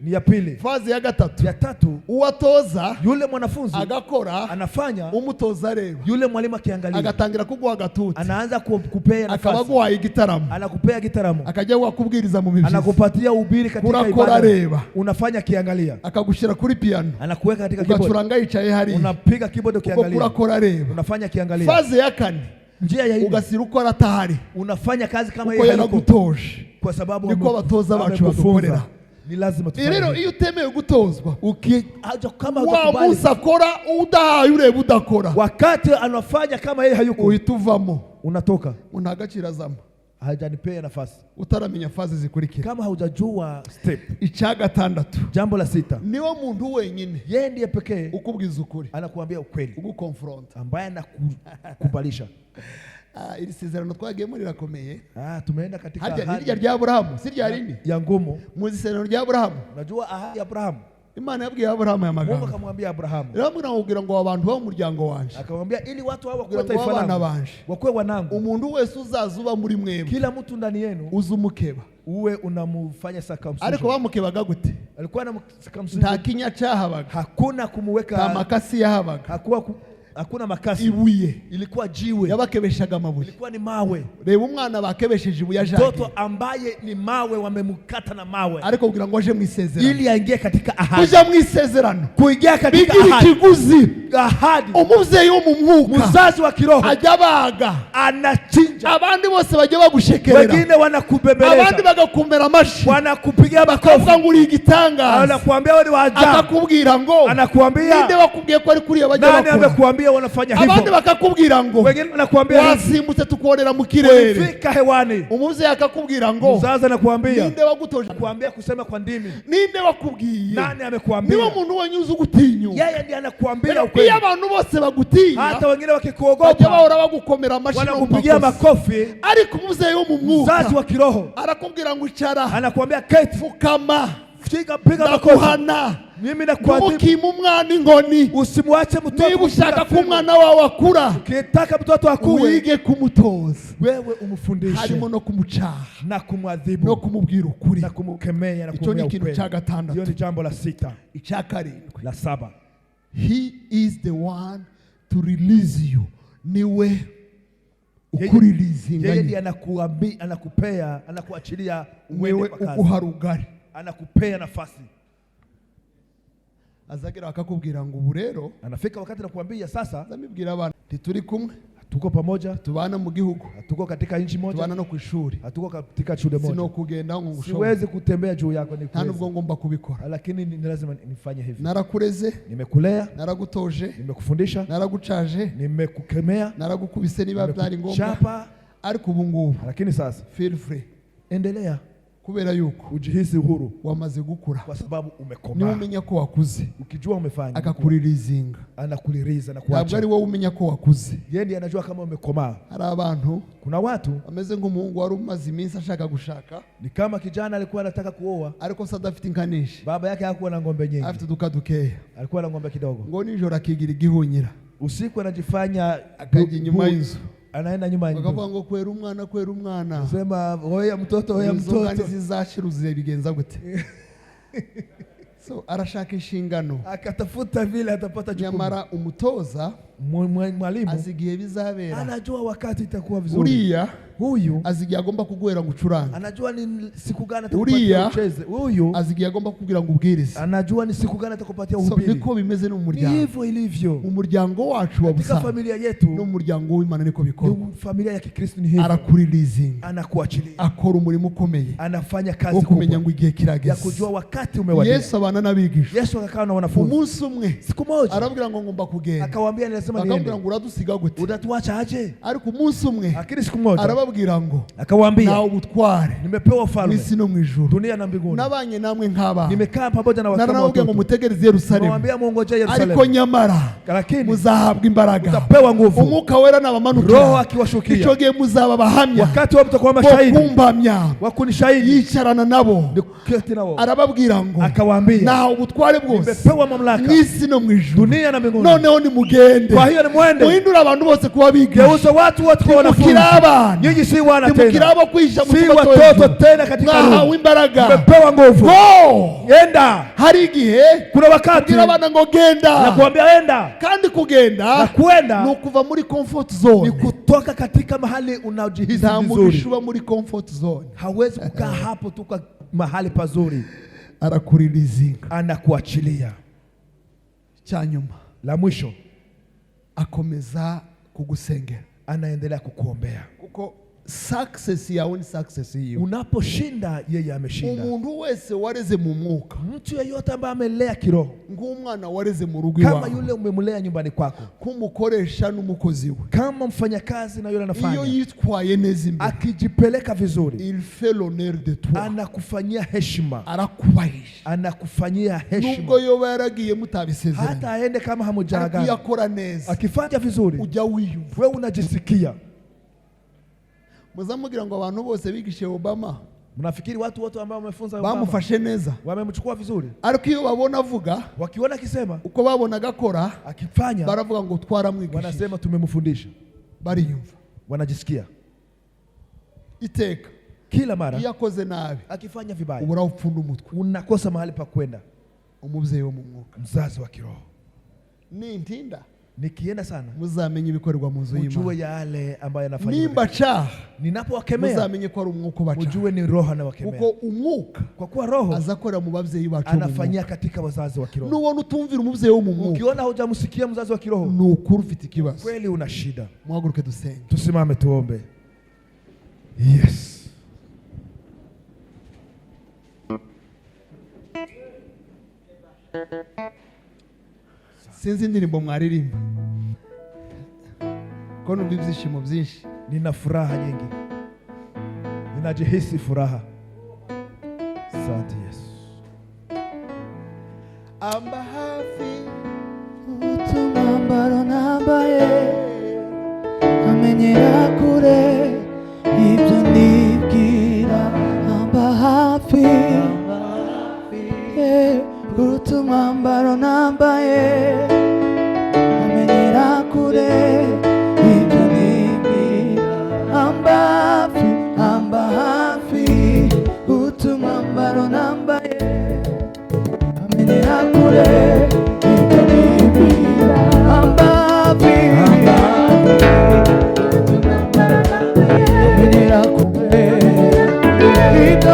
Ni ya pili. Fazi ya gatatu, ya tatu, uwatoza, yule mwanafunzi agakora, anafanya, umutoza areba. Yule mwalimu akiangalia, agatangira kuguha agatuti, anaanza kupea nafasi, akabaguha igitaramo, anakupea gitaramo, akajya wakubwiriza mu mibyizi, anakupatia ubiri katika ibada, areba, unafanya kiangalia, akagushira kuri piano, anakuweka katika keyboard, ugacuranga yicaye hari, unapiga keyboard ukiangalia, urakora areba, unafanya kiangalia. Fazi ya kane, njia ya ugasira ukora atahari, unafanya kazi kama yeye yaragutoje, kwa sababu niko abatoza bacu badukorera. Ni lazima tufanye. Rero iyo utemeye gutozwa, kama wa musakora udahaye ureba udakora, wakati anafanya kama yeye hayuko, uhituvamo, unatoka, unagacira zama, hajanipea nafasi, utaramenya fazi zikurikira, kama hujajua step. Icya gatandatu, jambo la sita, niwo muntu wenyine, yeye ndiye pekee ukubwiza ukuri, anakuambia ukweli, ugukonfronta, ambaye anakubalisha. Iri sezerano twagiyemo rirakomeye. Tumeenda katika ahadi. Harya rya Abrahamu, si rya rindi? Ya ngumu. Muzi sezerano rya Abrahamu. Unajua ahadi ya Abrahamu. Imana yabwiye Abrahamu ya magambo. Mungu akamwambia Abrahamu. Rero mwinamubwira ngo abantu bo mu muryango wanje. Akamwambia ili watu hawa wakuwe taifa langu, wakuwe wanangu. Umuntu wese uzazuba muri mwebwe, kila mtu ndani yenu uzumukeba, uwe unamufanya circumcision. Ariko bamukebaga gute? Alikuwa na circumcision. Nta kinya cyahabaga, hakuna kumuweka, nta makasi yahabaga, hakuna makasi, ibuye, ilikuwa jiwe, yabakebeshaga amabuye, ilikuwa ni mawe. Reba umwana bakebesheje ibuye ajaje, mtoto ambaye ni mawe wamemkata na mawe, ariko kugira ngo aje mu isezerano, ili aingie katika ahadi, kuja mu isezerano, kuingia katika ahadi, ikiguzi, ahadi. Umuvyeyi wo mu mwuka, muzazi wa kiroho, ajabaga, anachinja, abandi bose bajya bagushekerera, wengine wanakumbebeleza, abandi bagakumbera amashi, wanakupigia makofi, nguri igitangaza, anakuambia wewe ni wa ajabu, akakubwira ngo, anakuambia ninde wakubwiye ko ari kuri abajya bakora, nani amekuambia wanafanya hivyo, abandi bakakubwira ngo, wengine wanakuambia wasimbutse tukuonera mu kirere, ulifika hewani, umuvyeyi akakubwira ngo, muzazi anakuambia, ninde wagutoje, anakuambia kusema kwa ndimi, ninde wakubwiye, nani amekuambia, niwe muntu wenyuze ugutinyu, yeye ndiye anakuambia ukweli. Iyo abantu bose bagutinya, hata wengine wakikuogopa, bajya bahora bagukomera amashi, wanakupigia makofi, ariko umuvyeyi wo mu mwuka, muzazi wa kiroho, arakubwira ngo icara, anakuambia keti, fukama, piga makofi, mimi nakuadhibu umwana ingoni, usimwache mtoto. Niba ushaka ko umwana wawe akura, ukitaka mtoto akuwe, wige kumutoza, wewe umufundishe, harimo no kumucaha na kumwadhibu, no kumubwira ukuri, na kumkemea, na kumwambia ukweli. Icyo ni gatandatu. Hiyo ni jambo la sita. Icya karindwi, la saba, he is the one to release you, niwe ukurilizinga, yeye ndiye anakuambia, anakupea, anakuachilia uende kwa kazi, ukuharugari, anakupea nafasi. Azagera akakubwira ngo ubu rero, anafika wakati nakuambia sasa, zamibwira abantu turi kumwe, tuko pamoja, tubana mu gihugu, tuko katika nchi moja, tubana no ku ishuri, tuko katika shule moja, sino kugenda ngo ngushoboye, siwezi kutembea juu yako, ni nta nubwo ngomba kubikora, lakini ni lazima nifanye hivi. Narakureze, nimekulea, naragutoje, nimekufundisha, naragucaje, nimekukemea, naragukubise niba byari ngombwa, ariko ubu ngubu, lakini sasa feel free, endelea, kubera yuko ujihisi uhuru, wamaze gukura, kwa sababu umekomaa. Ni umenya ko wakuze, ukijua umefanya, akakuririzinga, anakuliriza na kuacha. Ntabwo ari wowe umenya ko wakuze, yeye ndiye anajua kama umekomaa. Hari abantu, kuna watu bameze nk'umuhungu wari umaze iminsi ashaka gushaka, ni kama kijana alikuwa anataka kuoa, ariko sasa adafite inkanisha, baba yake hakuwa na ng'ombe nyingi, afite dukadukeya, alikuwa na ng'ombe kidogo, ngo nijoro akigira igihunyira, usiku anajifanya akajya inyuma y'inzu, anaenda nyuma y'inzu, bakavuga ngo kwera umwana, sema hoya mtoto, hoya mtoto, izo zizashira uzire bigenza gute? So arashaka inshingano, akatafuta vile atapata jukumu. Nyamara umutoza, mwalimu azigiye bizabera, anajua wakati itakuwa vizuri. Uriya Huyu azigiye agomba kuguhera ngo ucurange. Anajua ni siku gani atakupatia ucheze. Huyu azigiye agomba kugira ngo ubwirize. Anajua ni siku gani atakupatia uhubiri. Niko bimeze no mu muryango. Hivyo ilivyo. Umuryango wacu wa Busara. Familia yetu. No muryango w'Imana niko bikora. Familia ya Kikristo ni hivyo. Arakurilizinga. Anakuachilia. Akora umurimo ukomeye. Anafanya kazi kubwa. Kumenya ngo igihe kirageze. Ya kujua wakati umewadia. Yesu abana n'abigisha. Yesu akakaa na wanafunzi. Umunsi umwe. Siku moja. Arabwira ngo ngomba kugenda. Akawaambia lazima niende. Akabwira ngo uradusiga gute? Utatuacha aje? Ariko umunsi umwe. Akiri siku moja. Arababwira ngo akawaambia na ubutware. Nimepewa ufalme. Mwisi no mwijuru. Dunia na mbinguni. Nabanye namwe nk'aba. Nimekaa pamoja na watu wote. Ngo mutegereze Yerusalemu. Nawaambia muongoje Yerusalemu. Ariko nyamara. Lakini muzahabwa imbaraga. Mutapewa nguvu. Umwuka wera n'abamanukira. Roho akiwashukia. Ico gihe muzaba bahamya. Wakati wao mtakuwa mashahidi. Kumbamya. Wakunishahidi. Yicarana nabo. Niketi nao. Arababwira ngo. Akawaambia. Na ubutware bwose. Nimepewa mamlaka. Mwisi no mwijuru. Dunia na mbinguni. Noneho ni mugende. Kwa hiyo ni muende. Muhindura abantu bose kuba bigisha. Geuza watu wote kwa wanafunzi. Nyinyi si wana tena. Mukirabo kwisha si watoto tena katika roho. W'imbaraga. Nimepewa nguvu. Enda. Hari igihe kuna wakati abana ngo genda. Na kuambia enda. Kandi kugenda. Na kuenda. Ni kuva muri comfort zone. Ni kutoka katika mahali unajihisi vizuri. Ntamugishuba muri comfort zone. Hawezi kukaa hapo tu kwa mahali pazuri. Arakurilizinga. Anakuachilia. Cyanyuma. La mwisho. Akomeza kugusengera. Anaendelea kukuombea. Kuko success yawe ni success hiyo. Unaposhinda yeye ameshinda. Umuntu wese wareze mu mwuka. Mtu yeyote ambaye amelea kiroho. Ng'umwana wareze mu rugo iwawe. Kama yule umemlea nyumbani kwako. Kumukoresha n'umukozi we. Kama mfanyakazi na yule anafanya. Iyo yitwaye neza imbere. Akijipeleka vizuri. Il fait l'honneur de toi. Anakufanyia heshima. Arakubahisha. Anakufanyia heshima. Nubwo yoba yaragiye mutabisezeranye. Hata aende kama hamujagana. Yakora neza. Akifanya vizuri. Ujya wiyumva. Wewe unajisikia. Muzamugira ngo abantu bose bigishe Obama. Mnafikiri watu wote ambao wamefunza Obama bamufashe neza, wamemchukua vizuri? Ariko iyo babona avuga, wakiona akisema, uko babona gakora, akifanya, baravuga ngo twaramwigishije, wanasema tumemfundisha. Bariyumva, wanajisikia iteka kila mara yakoze nabi, akifanya vibaya, ubura upfunda umutwe, unakosa mahali pa kwenda. Umubyeyi wo mu mwuka, mzazi wa kiroho, ni ntinda nikienda sana, muzamenye ibikorerwa mu nzu y'Imana, mujue yale ambayo yanafanywa. Nimba cha ninapowakemea, muzamenye ko ari umwuka bacha, mujue ni roho anawakemea, uko umwuka, kwa kuwa roho azakora mu babyeyi bacu, anafanyia katika wazazi wa kiroho. Nubona utumvira umubyeyi wo mu mwuka, ukiona hujamsikia mzazi wa kiroho, ni ukuri ufite ikibazo, kweli una shida. Muhaguruke dusenge, tusimame tuombe. Yes. Sinzi indirimbo mwaririmba ko numva ibyishimo byinshi, nina furaha nyingi, ninajihisi furaha. Asante Yesu. Amba hafi utumwambaro nambaye, amenyera kure ibyo nibwira. Amba hafi utumwambaro nambaye, amenyera kure ibyo nibwira. Amba hafi utumwambaro nambaye, amenyera kure ibyo nibwira. Amba hafi amenyera kure ibyo.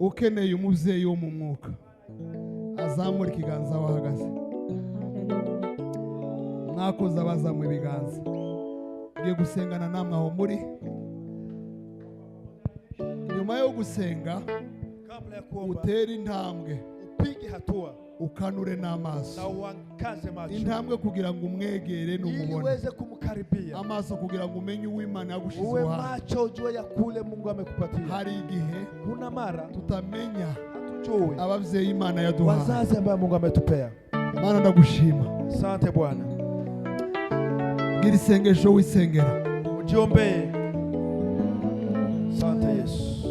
ukeneye umubyeyi wo mu mwuka azamura ikiganza wahagaze. Mwakoze abazamuye ibiganza. Ngiye gusengana namwe aho muri. Nyuma yo gusenga kabla ya kuomba utera intambwe, upige hatua ukanure n'amaso. na uangaze macho Intambwe kugira ngo umwegere ili n'umubone. uweze kumkaribia. Amaso kugira ngo umenye uw'Imana yagushize Uwe wawe. macho ujue ya kule Mungu amekupatia. Hari igihe Kuna mara tutamenya hatujui abavyeyi Imana yaduhaye. wazazi ambao Mungu ametupea. Mana ndagushima. Asante Bwana. Gira isengesho wisengera. Ujiombee. Asante Yesu.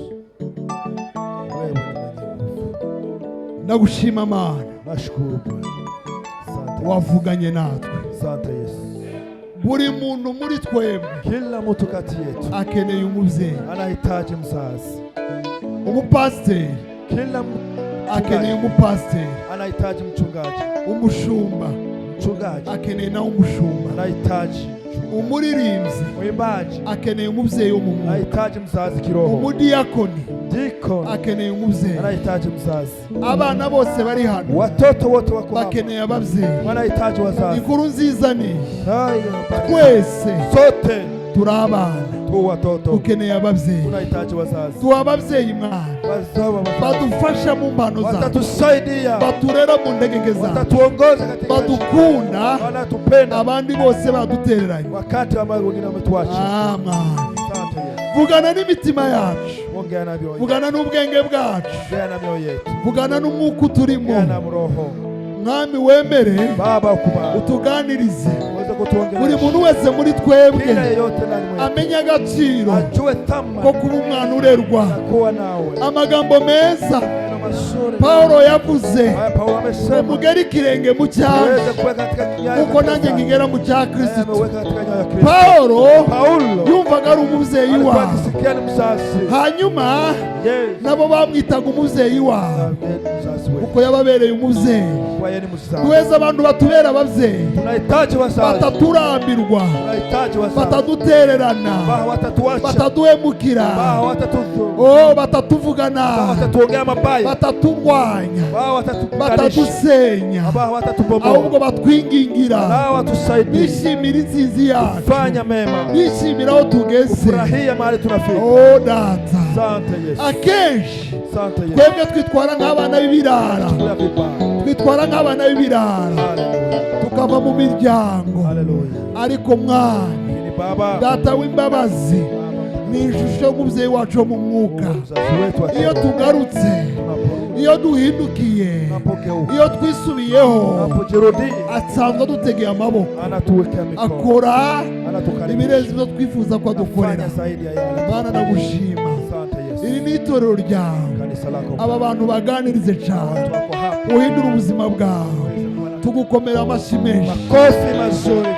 Wewe ni mwenye. Ndagushima Mana. Nashukuru Bwana. Asante. Wavuganye natwe. Asante Yesu. Buri muntu muri twebwe Kila mtu kati yetu akeneye umuvyeyi. anahitaji mzazi. Umupasiteri Kila akeneye umupasiteri. anahitaji mchungaji. Umushumba Mchungaji akeneye nawe umushumba. anahitaji mchungaji. Umuririmbyi Mwimbaji akeneye umuvyeyi wo mu mwuka. anahitaji mzazi kiroho. Umudiyakoni Dikon akeneye umuvyeyi. anahitaji mzazi. Abana bose bari hano Watoto wote wako hapa bakeneye abavyeyi. wanahitaji wazazi. Inkuru nziza ni Hayo twese sote turi abana, tu watoto dukeneye abavyeyi. tunahitaji wazazi. Tuba abavyeyi Mana, badufasha mu mpano zacu, watatusaidia, baturera mu ndegeke zacu, watatuongoza katika badukunda, wanatupenda abandi bose badutereranye. wakati ambao wengine wametuacha. Asante Yesu. Vugana n'imitima yacu, Ongea na mioyo yetu. vugana n'ubwenge bwacu, Ongea na mioyo yetu. vugana n'umwuka uturimo. Ongea na roho. Mwami wemere Baba ukubali. utuganirize. Uweze kutuongelesha. Buri muntu wese muri twebwe Kila yeyote ndani mwetu amenye agaciro ajue thamani ko kuba umwana urerwa. ya kuwa nawe. Amagambo meza Neno mazuri. Paulo yavuze, Haya Paulo amesema mugere ikirenge mu cyanjye tuweze kuweka katika kinyayo kuko nanjye nkigera mu cya Kristo. ameweka katika kinyayo ya Kristo. Paulo Paulo yumvaga ari umubyeyi alikuwa wawe, akisikia ni mzazi. hanyuma Yes. nabo bamwitaga umubyeyi wawe Mzazi wetu. kuko yababereye umubyeyi. Kwa yeye ni mzazi. Twese abantu batubera ababyeyi Tunahitaji wazazi. bataturambirwa, Tunahitaji wazazi. batadutererana, Ambao watatuacha. bataduhemukira, Ambao watatudhuru. batatuvugana, Ambao watatuongea mabaya. bataturwanya, Ambao watatukanisha. batadusenya, Ambao watatubomoa. ahubwo batwingingira, Ambao watusaidie. bishimira intsinzi yacu, Fanya mema. bishimira aho tugeze. Furahia mahali tunafika. Oh data, Asante Yesu. akenshi Asante Yesu. twebwe twitwara nk'abana b'ibirara, Kila vibaya. twitwara nk'abana b'ibirara, Haleluya. tukava mu miryango. Haleluya. Ariko mwami, Ni Baba. data w'imbabazi, ni ishusho y'umubyeyi wacu wo mu mwuka. Mzazi wetu wa Iyo tugarutse, tunaporudi. iyo duhindukiye, Tunapogeuka. iyo twisubiyeho, Tunapojirudi. asanzwe adutegeye amaboko, Anatuwekea mikono. akora Anatukaribisha. ibirenze ibyo twifuza ko adukorera. Fanya zaidi ya yale. Mana ndagushima, Asante Yesu. iri ni itorero ryawe. Kanisa lako. Aba bantu baganirize cyane, Watu wako hapa. uhindure ubuzima bwawe, tugukomera amashyi menshi. Makofi mazuri.